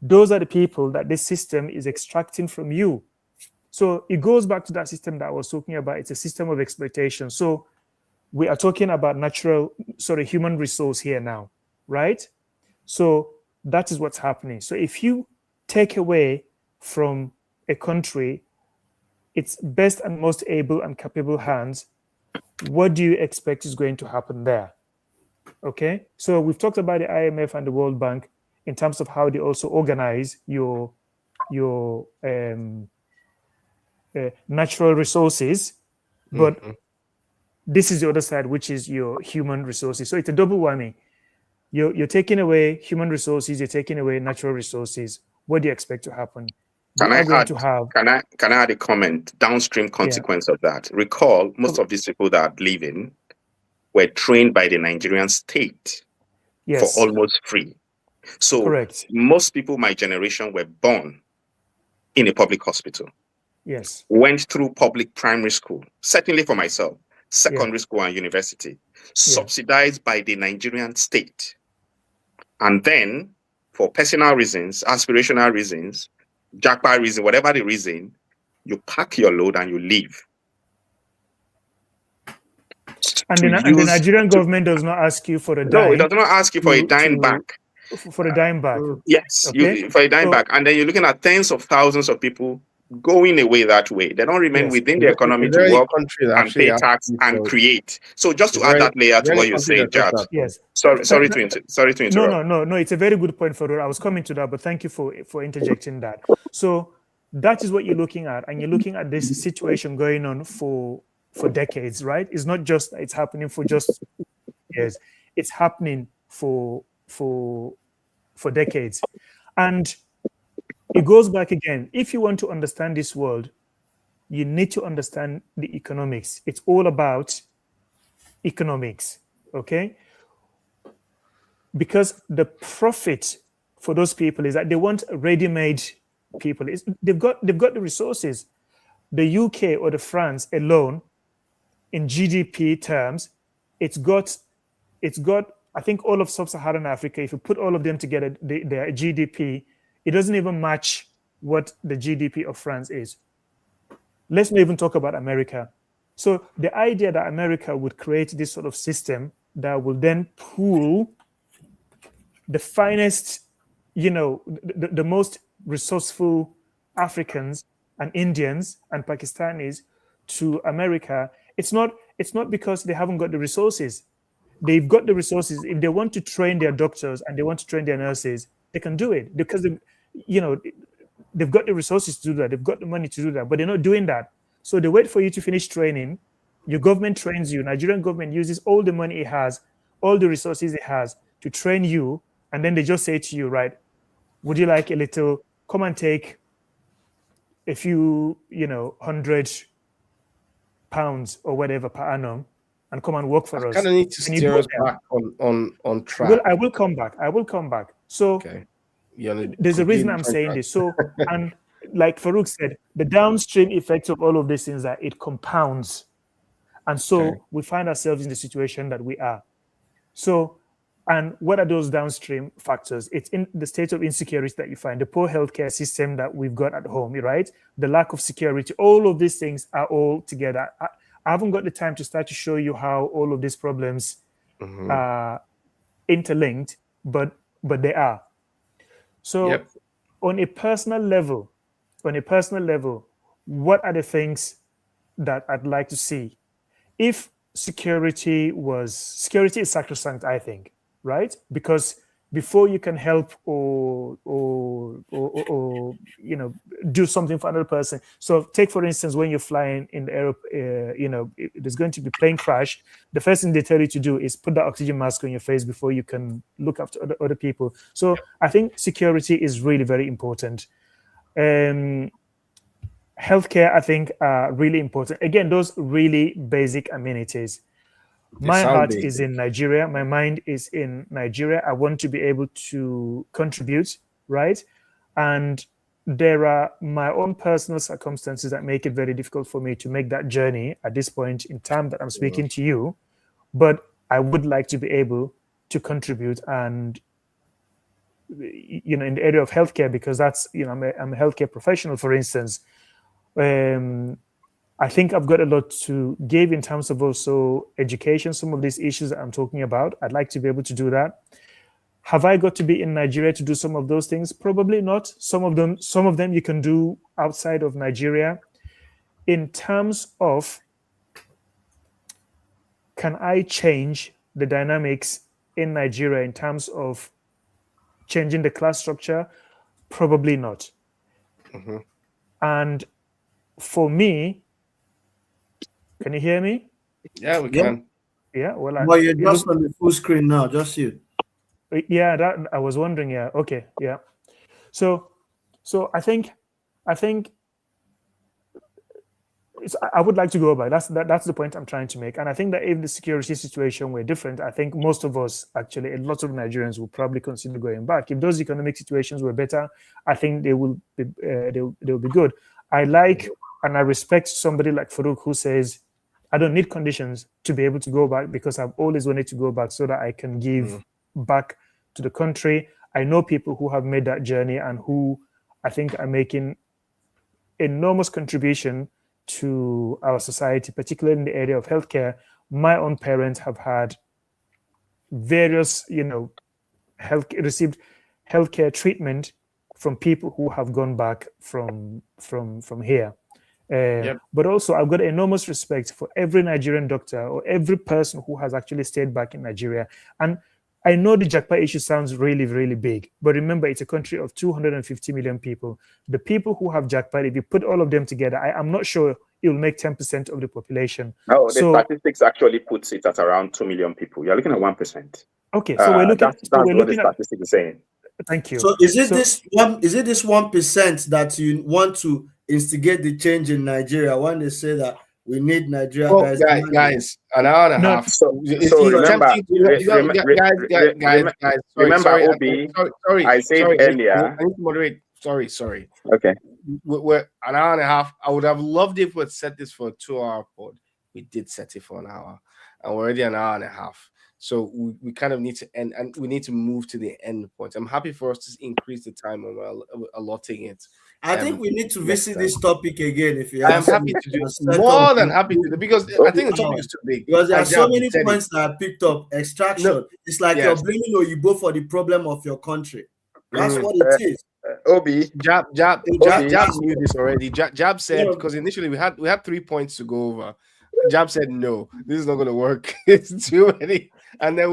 those are the people that this system is extracting from you. So it goes back to that system that I was talking about. It's a system of exploitation. So we are talking about human resource here now, right? So that is what's happening. So if you take away from a country its best and most able and capable hands, what do you expect is going to happen there? Okay, so we've talked about the IMF and the World Bank in terms of how they also organize your natural resources, but this is the other side, which is your human resources. So it's a double whammy. You're taking away human resources, you're taking away natural resources. What do you expect to happen? Can I add a comment? Downstream consequence of that. Recall, most of these people that are leaving were trained by the Nigerian state for almost free. So correct. Most people my generation were born in a public hospital. Yes. Went through public primary school, certainly for myself, secondary school and university, subsidized by the Nigerian state. And then, for personal reasons, aspirational reasons, jackpot reason, whatever the reason, you pack your load and you leave. And the Nigerian government does not ask you for a dime. No, it does not ask you for a dime back. for a dime bag. Yes, Okay, you for a dime so back, and then you're looking at tens of thousands of people going away that way. They don't remain yes, within the Is economy to there any work country that and actually pay has tax and people? create. So just Is to add that layer is to there any what you country say, that does Jad. that? yes. Sorry, sorry That- to no, interrupt. no. It's a very good point, Fedor. I was coming to that, but thank you for interjecting that. So that is what you're looking at, and you're looking at this situation going on for decades, right? It's not just it's happening for just years; it's happening for decades, and it goes back again. If you want to understand this world, you need to understand the economics. It's all about economics, okay? Because the profit for those people is that they want ready-made people. They've got the resources. The UK or the France alone, in GDP terms, it's got I think all of sub-Saharan Africa. If you put all of them together, their GDP, it doesn't even match what the GDP of France is. Let's not even talk about America. So the idea that America would create this sort of system that will then pool the finest, the most resourceful Africans and Indians and Pakistanis to America, it's not because they haven't got the resources. They've got the resources. If they want to train their doctors and they want to train their nurses, they can do it because they've got the resources to do that. They've got the money to do that, but they're not doing that. So they wait for you to finish training. Your government trains you. Nigerian government uses all the money it has, all the resources it has to train you. And then they just say to you, right, would you like a little, come and take a few, £100 or whatever per annum and come and work for us. Kind of need to And steer us back on track. Well, I will come back. So Okay. There's a reason I'm saying this. So, and like Farouk said, the downstream effects of all of these things that it compounds. And so we find ourselves in the situation that we are. So, and what are those downstream factors? It's in the state of insecurity that you find, the poor healthcare system that we've got at home, right? The lack of security, all of these things are all together. I haven't got the time to start to show you how all of these problems are interlinked, but they are. So on a personal level, what are the things that I'd like to see? If security is sacrosanct, I think, right? Because before you can help or do something for another person. So take, for instance, when you're flying in the air, there's going to be plane crash. The first thing they tell you to do is put the oxygen mask on your face before you can look after other people. So I think security is really very important. Healthcare, I think, are really important. Again, those really basic amenities. My heart is in Nigeria. My mind is in Nigeria. I want to be able to contribute, right? And there are my own personal circumstances that make it very difficult for me to make that journey at this point in time that I'm speaking to you. But I would like to be able to contribute, and in the area of healthcare, because that's I'm a healthcare professional, for instance. I think I've got a lot to give in terms of also education, some of these issues that I'm talking about. I'd like to be able to do that. Have I got to be in Nigeria to do some of those things? Probably not. Some of them you can do outside of Nigeria. In terms of, can I change the dynamics in Nigeria in terms of changing the class structure? Probably not. And for me, can you hear me? Yeah, we can. Yeah, well, you're just on the full screen now, just you. Yeah, that I was wondering. Yeah, okay, yeah. So I think I would like to go back. That's the point I'm trying to make. And I think that if the security situation were different, I think most of us, actually, a lot of Nigerians would probably consider going back. If those economic situations were better, I think they will be good. I like and I respect somebody like Farouk who says, I don't need conditions to be able to go back because I've always wanted to go back so that I can give back to the country. I know people who have made that journey and who I think are making enormous contribution to our society, particularly in the area of healthcare. My own parents have had various, received healthcare treatment from people who have gone back from here. But also, I've got enormous respect for every Nigerian doctor or every person who has actually stayed back in Nigeria. And I know the Japa issue sounds really, really big, but remember, it's a country of 250 million people. The people who have Japa, if you put all of them together, I'm not sure it will make 10% of the population. No, the So, statistics actually puts it at around 2 million people. You're looking at 1%. Okay, so we're looking. That's what the statistics is saying. Thank you. So is it this 1% that you want to instigate the change in Nigeria when they say that we need Nigeria? Well, guys, an hour and a half. So remember, guys. Remember, Obi. Sorry. I said earlier. I need to moderate. Sorry. Okay. We're an hour and a half. I would have loved if we had set this for a 2-hour pod. We did set it for an hour, and we're already an hour and a half. So we kind of need to end, and we need to move to the end point. I'm happy for us to increase the time when we're allotting it. I think we need to visit this topic again. If you, I'm happy to do more than happy to do, because I think the topic is too big. Because there are so many points that are picked up. Extraction. No, it's like you're blaming Oyibo for the problem of your country. That's what it is. Obi, Jab knew this already. Jab said, because initially we had 3 points to go over. Jab said no, this is not going to work. It's too many. And then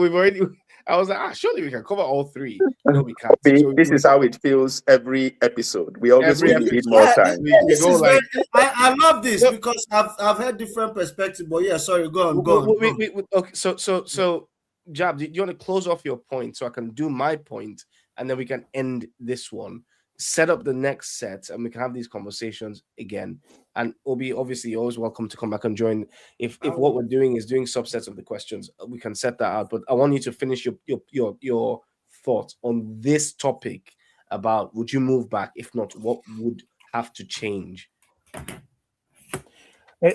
I was like, surely we can cover all 3. No, we can't. So this is how it feels every episode. We always need more time. I love this because I've heard different perspectives. But sorry, go on. Okay, so Jab, do you want to close off your point so I can do my point, and then we can end this one, set up the next set, and we can have these conversations again. And Obi, obviously, you're always welcome to come back and join. If what we're doing is doing subsets of the questions, we can set that out. But I want you to finish your thoughts on this topic about, would you move back? If not, what would have to change?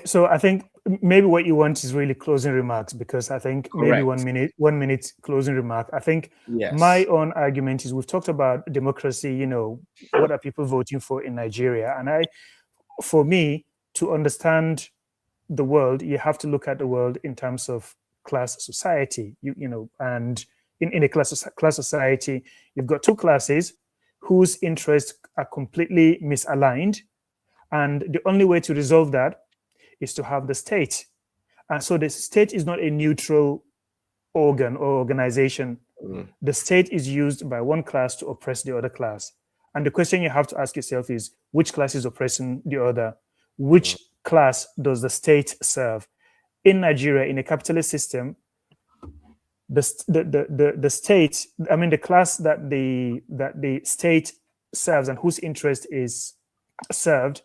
So I think maybe what you want is really closing remarks, because I think maybe 1 minute closing remark. I think my own argument is, we've talked about democracy, what are people voting for in Nigeria? And for me, to understand the world, you have to look at the world in terms of class society, and in a class society, you've got 2 classes whose interests are completely misaligned. And the only way to resolve that is to have the state. And so the state is not a neutral organ or organization. The state is used by one class to oppress the other class. And the question you have to ask yourself is, which class is oppressing the other? Which class does the state serve? In Nigeria, in a capitalist system, the state, the class that the state serves and whose interest is served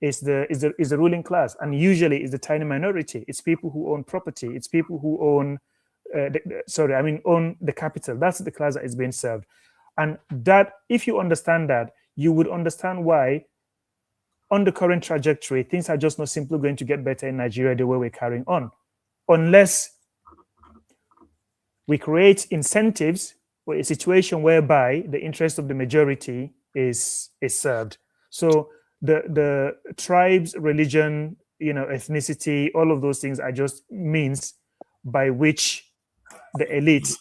is the ruling class, and usually is the tiny minority. It's people who own property. It's people who own own the capital. That's the class that is being served. And that, if you understand that, you would understand why, on the current trajectory, things are just not simply going to get better in Nigeria the way we're carrying on, unless we create incentives or a situation whereby the interest of the majority is served. So the tribes, religion, ethnicity, all of those things are just means by which the elite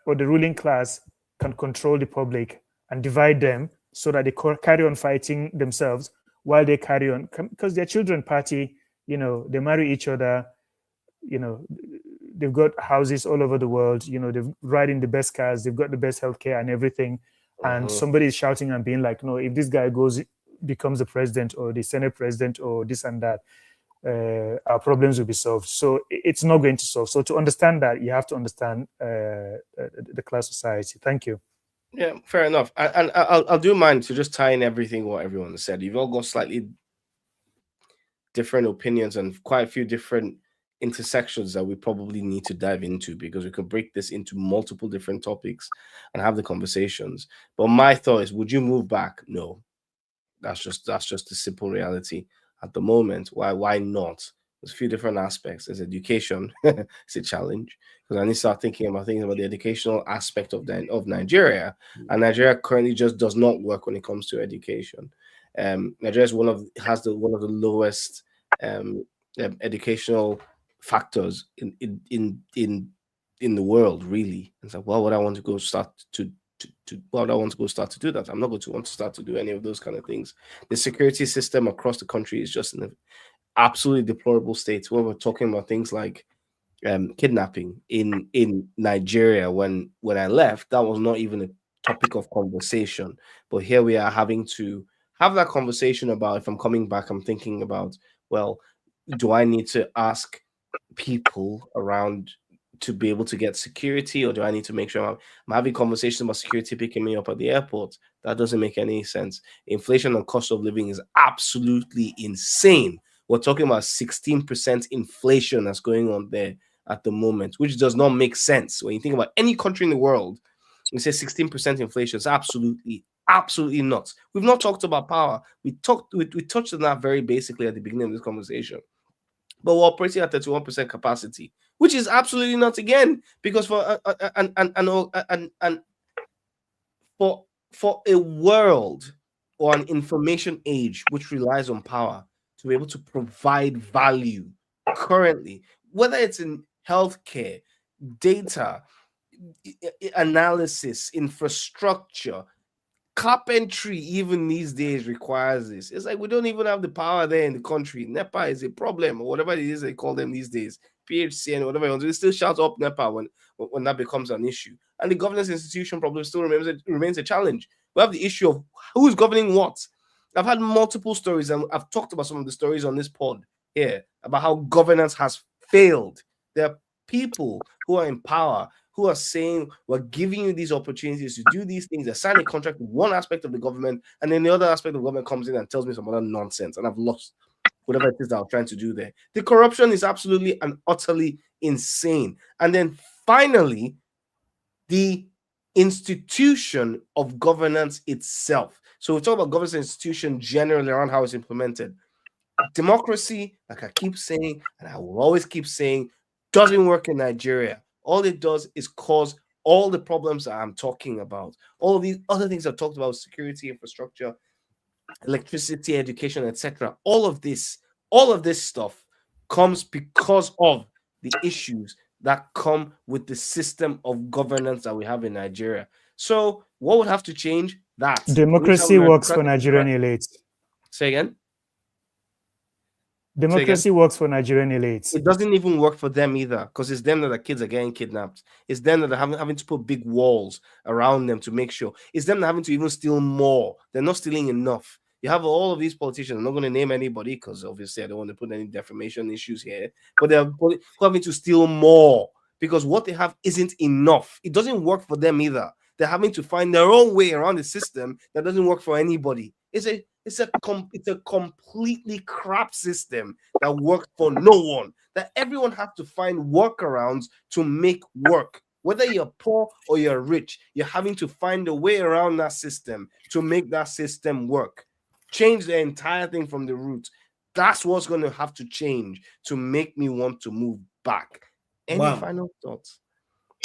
or the ruling class can control the public and divide them, so that they carry on fighting themselves while they carry on, because their children party, they marry each other, they've got houses all over the world, they're riding the best cars, they've got the best healthcare and everything. And somebody is shouting and being like, no, if this guy becomes the president or the Senate president or this and that, our problems will be solved. So it's not going to solve. So to understand that, you have to understand the class society. Thank you. Yeah, fair enough. And I'll do mine to just tie in everything what everyone said. You've all got slightly different opinions and quite a few different intersections that we probably need to dive into, because we can break this into multiple different topics and have the conversations. But my thought is, would you move back? No. That's just the simple reality at the moment. Why not? There's a few different aspects. There's education. It's a challenge, because I need to start thinking about the educational aspect of Nigeria. And Nigeria currently just does not work when it comes to education. Nigeria is one of the lowest educational factors in in the world, really. It's like, well, would I want to go start to why would I want to go start to do that? I'm not going to want to start to do any of those kind of things. The security system across the country is just in an absolutely deplorable state. When we're talking about things like kidnapping in Nigeria, when I left, that was not even a topic of conversation. But here we are having to have that conversation about, if I'm coming back, I'm thinking about, well, do I need to ask people around to be able to get security, or do I need to make sure I'm having conversations about security picking me up at the airport? That doesn't make any sense. Inflation and cost of living is absolutely insane. We're talking about 16% inflation that's going on there at the moment, which does not make sense. When you think about any country in the world, you say 16% inflation is absolutely nuts. We've not talked about power. We touched on that very basically at the beginning of this conversation. But we're operating at 31% capacity, which is absolutely nuts again, because for a world or an information age which relies on power to be able to provide value currently, whether it's in healthcare, data, analysis, infrastructure, carpentry, even these days requires this. It's like we don't even have the power there in the country. NEPA is a problem, or whatever it is they call them these days, PHC and whatever. They still shout up NEPA when that becomes an issue. And the governance institution problem still remains a challenge. We have the issue of who's governing what. I've had multiple stories, and I've talked about some of the stories on this pod here about how governance has failed. There are people who are in power who are saying, we're giving you these opportunities to do these things. They sign a contract with one aspect of the government, and then the other aspect of the government comes in and tells me some other nonsense, and I've lost whatever it is that I'm trying to do there. The corruption is absolutely and utterly insane. And then finally, the institution of governance itself. So we talk about governance institution generally around how it's implemented. Democracy, like I keep saying, and I will always keep saying, doesn't work in Nigeria. All it does is cause all the problems that I'm talking about. All of these other things I've talked about, security, infrastructure, electricity, education, etc. All of this stuff comes because of the issues that come with the system of governance that we have in Nigeria. So what would have to change? That democracy works for Nigerian elites. Say again? Democracy works for Nigerian elites. It doesn't even work for them either, because it's them that the kids are getting kidnapped. It's them that are having to put big walls around them to make sure. It's them that are having to even steal more. They're not stealing enough. You have all of these politicians. I'm not going to name anybody because obviously I don't want to put any defamation issues here. But they're having to steal more because what they have isn't enough. It doesn't work for them either. They're having to find their own way around the system that doesn't work for anybody. It's a completely crap system that works for no one. That everyone has to find workarounds to make work. Whether you're poor or you're rich, you're having to find a way around that system to make that system work. Change the entire thing from the root. That's what's going to have to change to make me want to move back. Any final thoughts?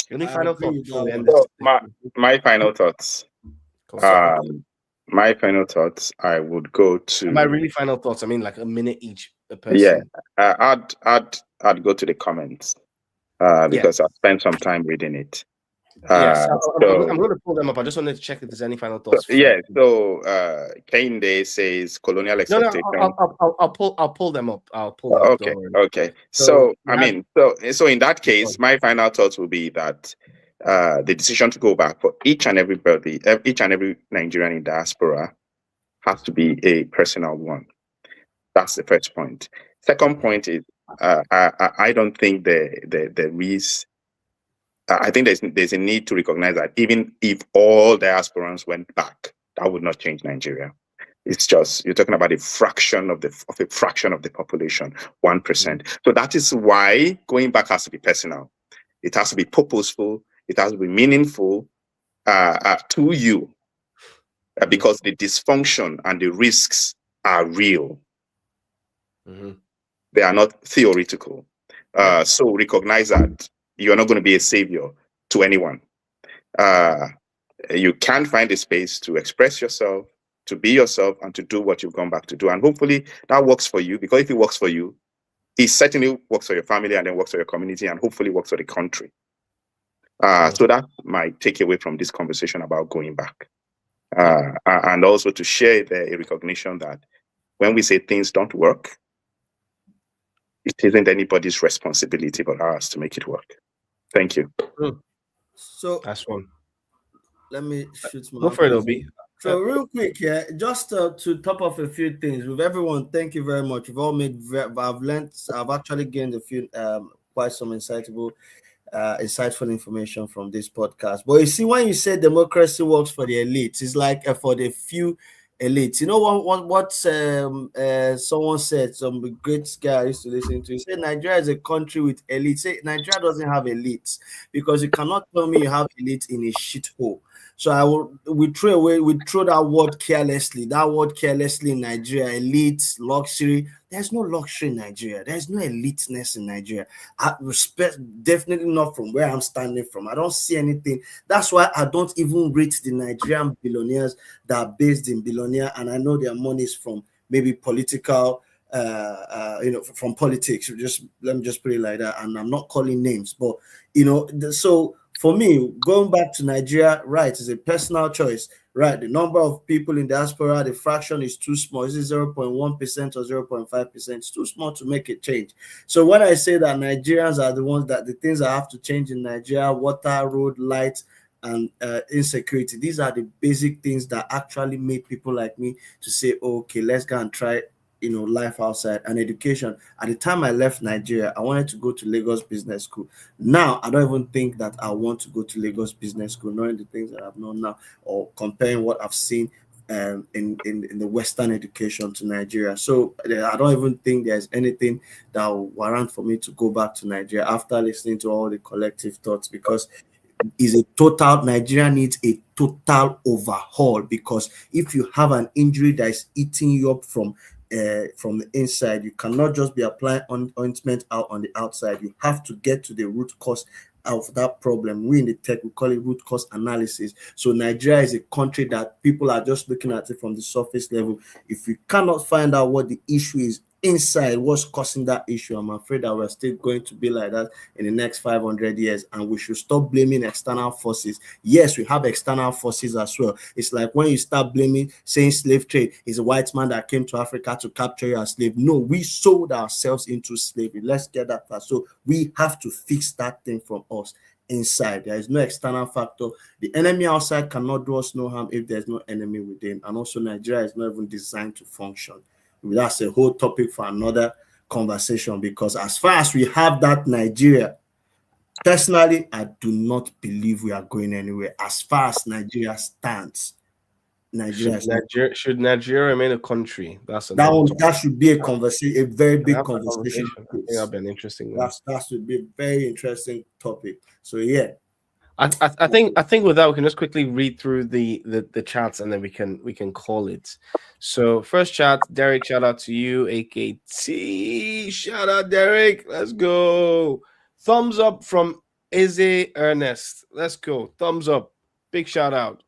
Any final thoughts before we end this? My final thoughts. My final thoughts, I would go to... My really final thoughts, I mean like a minute each a person. Yeah, I'd go to the comments because I spent some time reading it. Yes, I'm going to pull them up. I just wanted to check if there's any final thoughts. Kehinde says colonial expectation. No, I'll pull them up. I'll pull them up. Okay. So in that case, my final thoughts will be that the decision to go back for each and every Nigerian in diaspora has to be a personal one. That's the first point. Second point is I don't think there is. I think there's a need to recognize that even if all diasporans went back, that would not change Nigeria. It's just you're talking about a fraction of the population, 1%. So that is why going back has to be personal. It has to be purposeful. It has to be meaningful to you, because the dysfunction and the risks are real. Mm-hmm. They are not theoretical. So recognize that you're not going to be a savior to anyone. You can find a space to express yourself, to be yourself, and to do what you've gone back to do. And hopefully that works for you, because if it works for you, it certainly works for your family, and then works for your community, and hopefully works for the country. So that's my takeaway from this conversation about going back. And also to share a recognition that when we say things don't work, it isn't anybody's responsibility but ours to make it work. Thank you. So That's one. let me shoot my Go for it, Obi. So real quick, yeah, just to top off a few things with everyone. Thank you very much. We've all made. I've actually gained a few quite some insightful information from this podcast. But you see, when you say democracy works for the elites, it's like for the few elites. You know what someone said, some great guy I used to listen to. He said Nigeria is a country with elites. Say Nigeria doesn't have elites, because you cannot tell me you have elites in a shithole. So we throw that word carelessly. That word carelessly in Nigeria, elite, luxury. There's no luxury in Nigeria. There's no eliteness in Nigeria. I respect, definitely not from where I'm standing from. I don't see anything. That's why I don't even rate the Nigerian billionaires that are based in billionaire, and I know their money is from maybe political, from politics. Let me just put it like that. And I'm not calling names, but so. For me, going back to Nigeria, right, is a personal choice, right? The number of people in diaspora, the fraction is too small. Is it 0.1% or 0.5%? It's too small to make a change. So when I say that Nigerians are the ones that the things that have to change in Nigeria, water, road, light, and insecurity, these are the basic things that actually made people like me to say, okay, let's go and try life outside and education. At the time I left Nigeria, I wanted to go to Lagos Business School. Now, I don't even think that I want to go to Lagos Business School, knowing the things that I've known now, or comparing what I've seen in the Western education to Nigeria. So I don't even think there's anything that will warrant for me to go back to Nigeria after listening to all the collective thoughts, because Nigeria needs a total overhaul. Because if you have an injury that is eating you up from the inside, you cannot just be applying ointment out on the outside. You have to get to the root cause of that problem. We in the tech, we call it root cause analysis. So Nigeria is a country that people are just looking at it from the surface level. If you cannot find out what the issue is inside, what's causing that issue, I'm afraid that we're still going to be like that in the next 500 years, and we should stop blaming external forces. Yes, we have external forces as well. It's like when you start saying slave trade is a white man that came to Africa to capture you as slave. No, we sold ourselves into slavery. Let's get that first. So we have to fix that thing from us inside. There is no external factor. The enemy outside cannot do us no harm if there's no enemy within. And also Nigeria is not even designed to function. That's a whole topic for another conversation, because as far as we have that Nigeria, personally, I do not believe we are going anywhere. As far as Nigeria stands, should Nigeria remain a country? That should be a conversation, a very big conversation. I think that'll be an interesting one. That should be a very interesting topic. So yeah. I think with that we can just quickly read through the chats, and then we can call it. So first chat, Derek, shout out to you, AKT. Shout out, Derek. Let's go. Thumbs up from Eze Ernest. Let's go. Thumbs up. Big shout out.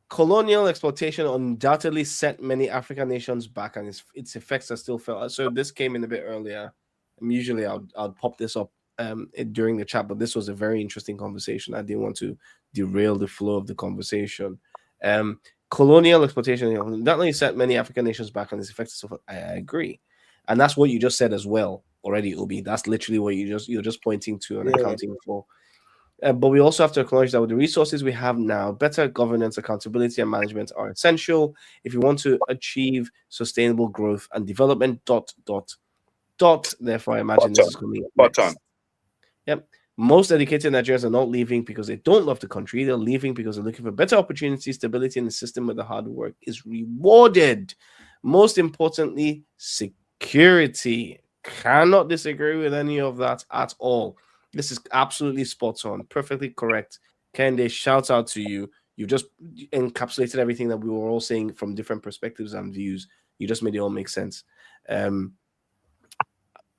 Colonial exploitation undoubtedly set many African nations back, and its effects are still felt. So this came in a bit earlier. Usually I'll pop this up during the chat, but this was a very interesting conversation. I didn't want to derail the flow of the conversation. Colonial exploitation not only set many African nations back on its effects. I agree, and that's what you just said as well already, Obi. That's literally what you're just pointing to and accounting for. But we also have to acknowledge that with the resources we have now, better governance, accountability, and management are essential if you want to achieve sustainable growth and development. ... Therefore, I imagine this is coming up next. Yep. Most educated Nigerians are not leaving because they don't love the country. They're leaving because they're looking for better opportunities, stability in the system where the hard work is rewarded. Most importantly, security. Cannot disagree with any of that at all. This is absolutely spot on. Perfectly correct. Kende, shout out to you. You just encapsulated everything that we were all saying from different perspectives and views. You just made it all make sense.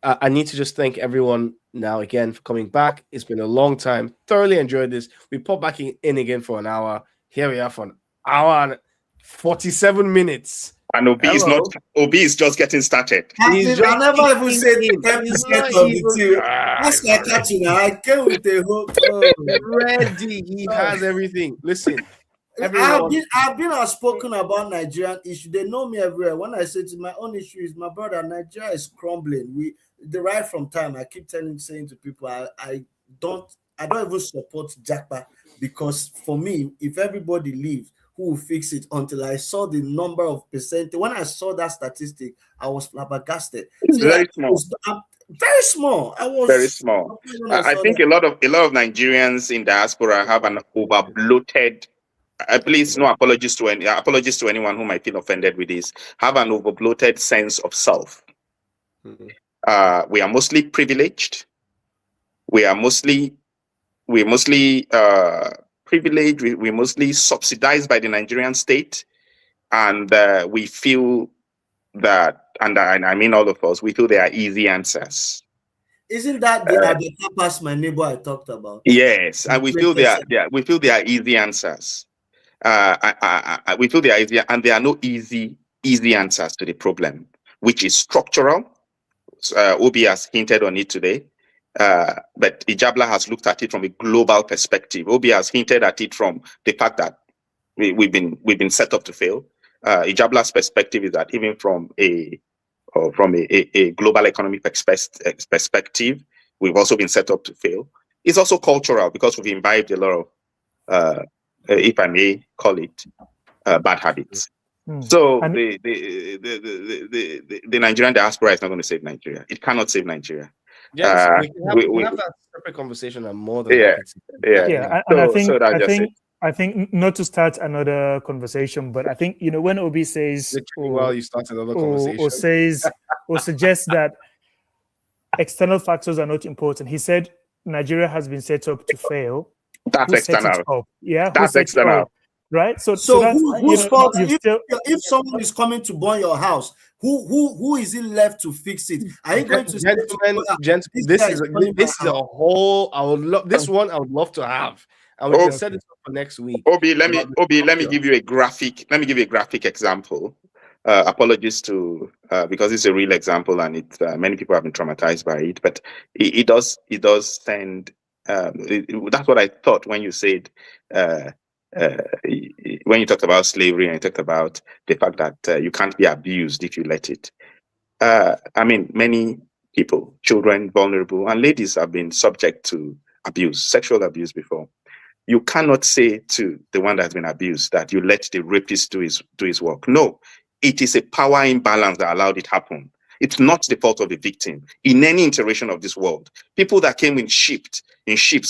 I need to just thank everyone now again for coming back. It's been a long time. Thoroughly enjoyed this. We popped back in again for an hour. Here we are for an hour and 47 minutes. And Obi is Hello. not. Obi is just getting started. He's I never even said kicking in. 10% He's of not the two. even That's like catching. I came with a hook. Oh. ready. He has everything. Listen, I've everyone. been outspoken about Nigerian issue. They know me everywhere. When I say to my own issue is my brother, Nigeria is crumbling. Right from time I keep saying to people, I don't even support Japa, because for me, if everybody leaves, who will fix it? Until I saw the number of percent. When I saw that statistic, I was flabbergasted. It's See, very small. Very small. I was Very small. I think a lot of Nigerians in diaspora have an over bloated. Please, no apologies to anyone who might feel offended with this. Have an over bloated sense of self. Mhm. We are mostly privileged. We're mostly privileged. We're mostly subsidized by the Nigerian state, and we feel that, and I mean all of us, we feel there are easy answers. Isn't that the tapas my neighbor I talked about? Yes, and we feel there are easy answers. We feel they are easy, and there are no easy answers to the problem, which is structural. Obi has hinted on it today, but Ijabla has looked at it from a global perspective. Obi has hinted at it from the fact that we've been set up to fail. Ijabla's perspective is that even from a global economic perspective, we've also been set up to fail. It's also cultural, because we've imbibed a lot of, if I may call it, bad habits. So And the Nigerian diaspora is not going to save Nigeria. It cannot save Nigeria. Yes, we can have that separate conversation. I'm more than happy to. yeah, and I So think not to start another conversation, but I think, when Obi says While you start another conversation, or suggests that external factors are not important. He said Nigeria has been set up to fail. That's Who set external. it up? Yeah, That's external. Right. So that's, whose fault? If someone is coming to burn your house, who is it left to fix it? Are you going to gentlemen, this is a whole. I would love this one. I would love to have. And we can set it up for next week. Obi, let me give you a graphic. Let me give you a graphic example. Apologies to because it's a real example, and it many people have been traumatized by it. But it does send. That's what I thought when you said when you talked about slavery, and you talked about the fact that you can't be abused if you let it. I mean, many people, children, vulnerable, and ladies have been subject to abuse, sexual abuse before. You cannot say to the one that's been abused that you let the rapist do his work. No, it is a power imbalance that allowed it happen. It's not the fault of the victim. In any iteration of this world, people that came in ships,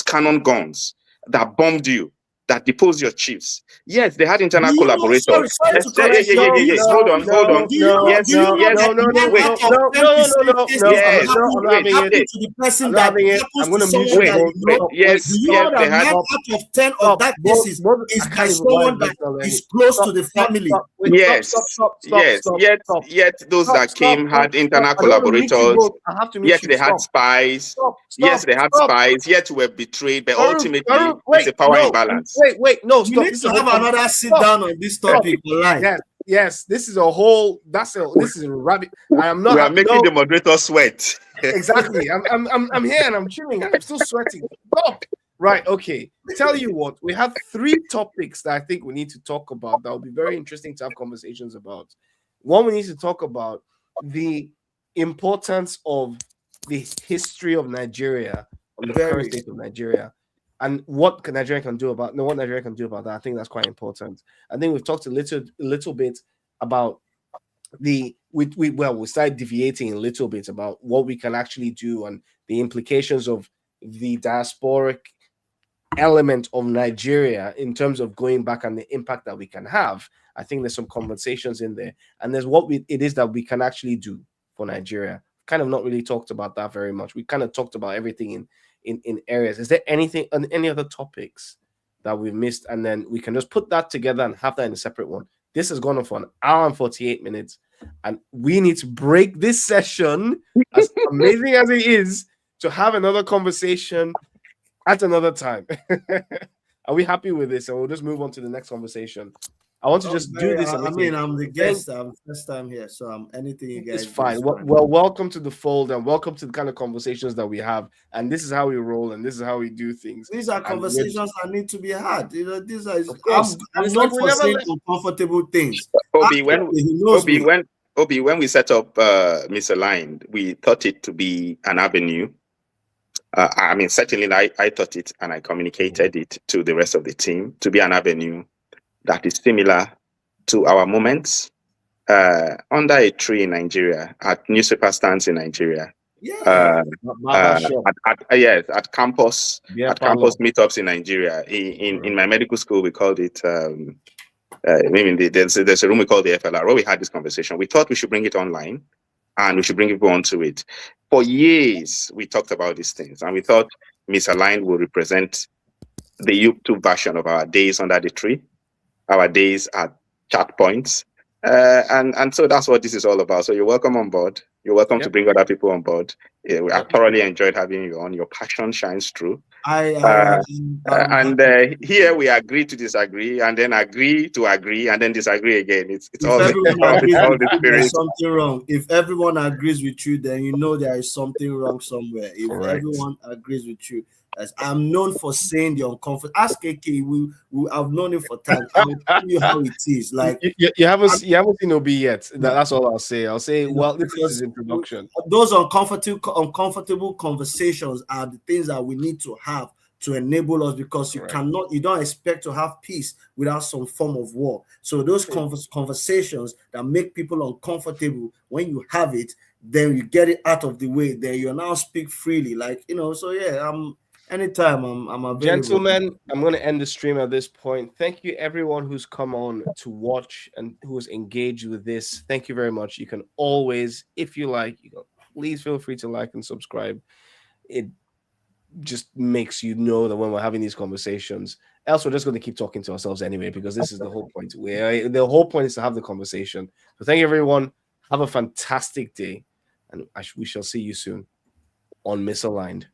cannon guns, that bombed you, that deposed your chiefs. Yes, they had internal collaborators. Sorry to correct you. Hold on. Yes. No. I'm going to mute you. Yes, they had out of 10 of that cases is by someone that is close to the family. Yes. Yet those that came had internal collaborators. Yes, they had spies. Yes, they had spies. Yet were betrayed, but ultimately it's a power imbalance. Wait, no, stop. We need to have another sit down on this topic. Yes, this is a whole. This is a rabbit. I am not. We are making the moderator sweat. Exactly. I'm here and I'm chilling. I'm still sweating. Stop. Right. Okay. Tell you what, we have 3 topics that I think we need to talk about. That will be very interesting to have conversations about. One, we need to talk about the importance of the history of Nigeria, of the current state of Nigeria, and what Nigeria can do about that. I think that's quite important. I think we've talked a little bit about we started deviating a little bit about what we can actually do and the implications of the diasporic element of Nigeria in terms of going back and the impact that we can have. I think there's some conversations in there, and there's what it is that we can actually do for Nigeria. Kind of not really talked about that very much. We kind of talked about everything in areas. Is there anything on any other topics that we've missed? And then we can just put that together and have that in a separate one. This has gone on for 1 hour and 48 minutes, and we need to break this session, as amazing as it is, to have another conversation at another time. Are we happy with this? And we'll just move on to the next conversation. I want to just do this. I mean, I'm the guest. I'm first time here, so anything you guys. It's fine. Well, welcome to the fold, and welcome to the kind of conversations that we have. And this is how we roll, and this is how we do things. These are conversations that need to be had. You know, these are. I'm it's not like for saying uncomfortable things. Obi, when we set up Misaligned, we thought it to be an avenue. I mean, certainly I thought it, and I communicated it to the rest of the team to be an avenue that is similar to our moments under a tree in Nigeria, at newspaper stands in Nigeria. Yeah. At campus meetups in Nigeria. In my medical school, we called it. Maybe there's a room we call the FLR. Where we had this conversation. We thought we should bring it online, and we should bring people onto it. For years, we talked about these things, and we thought Misaligned will represent the YouTube version of our days under the tree, our days at chat points. And so that's what this is all about. So you're welcome on board. You're welcome to bring other people on board. I thoroughly enjoyed having you on. Your passion shines through. Here we agree to disagree, and then agree to agree, and then disagree again. It's all the spirit. There's something wrong. If everyone agrees with you, then you know there is something wrong somewhere. If everyone agrees with you, as I'm known for saying the uncomfortable. Ask AK. I've known him for time. I will tell you how it is. Like you haven't seen OB yet. That's all I'll say. I'll say, well, this is his introduction. Those uncomfortable conversations are the things that we need to have to enable us, because you don't expect to have peace without some form of war. So those conversations that make people uncomfortable, when you have it, then you get it out of the way. Then you now speak freely, like, you know. So yeah, anytime I'm available. Gentlemen, I'm going to end the stream at this point. Thank you, everyone who's come on to watch and who's engaged with this. Thank you very much. You can always, if you like, please feel free to like and subscribe. It just makes you know that when we're having these conversations, else we're just going to keep talking to ourselves anyway, because this is the whole point. The whole point is to have the conversation. So thank you, everyone. Have a fantastic day, and we shall see you soon on Misaligned.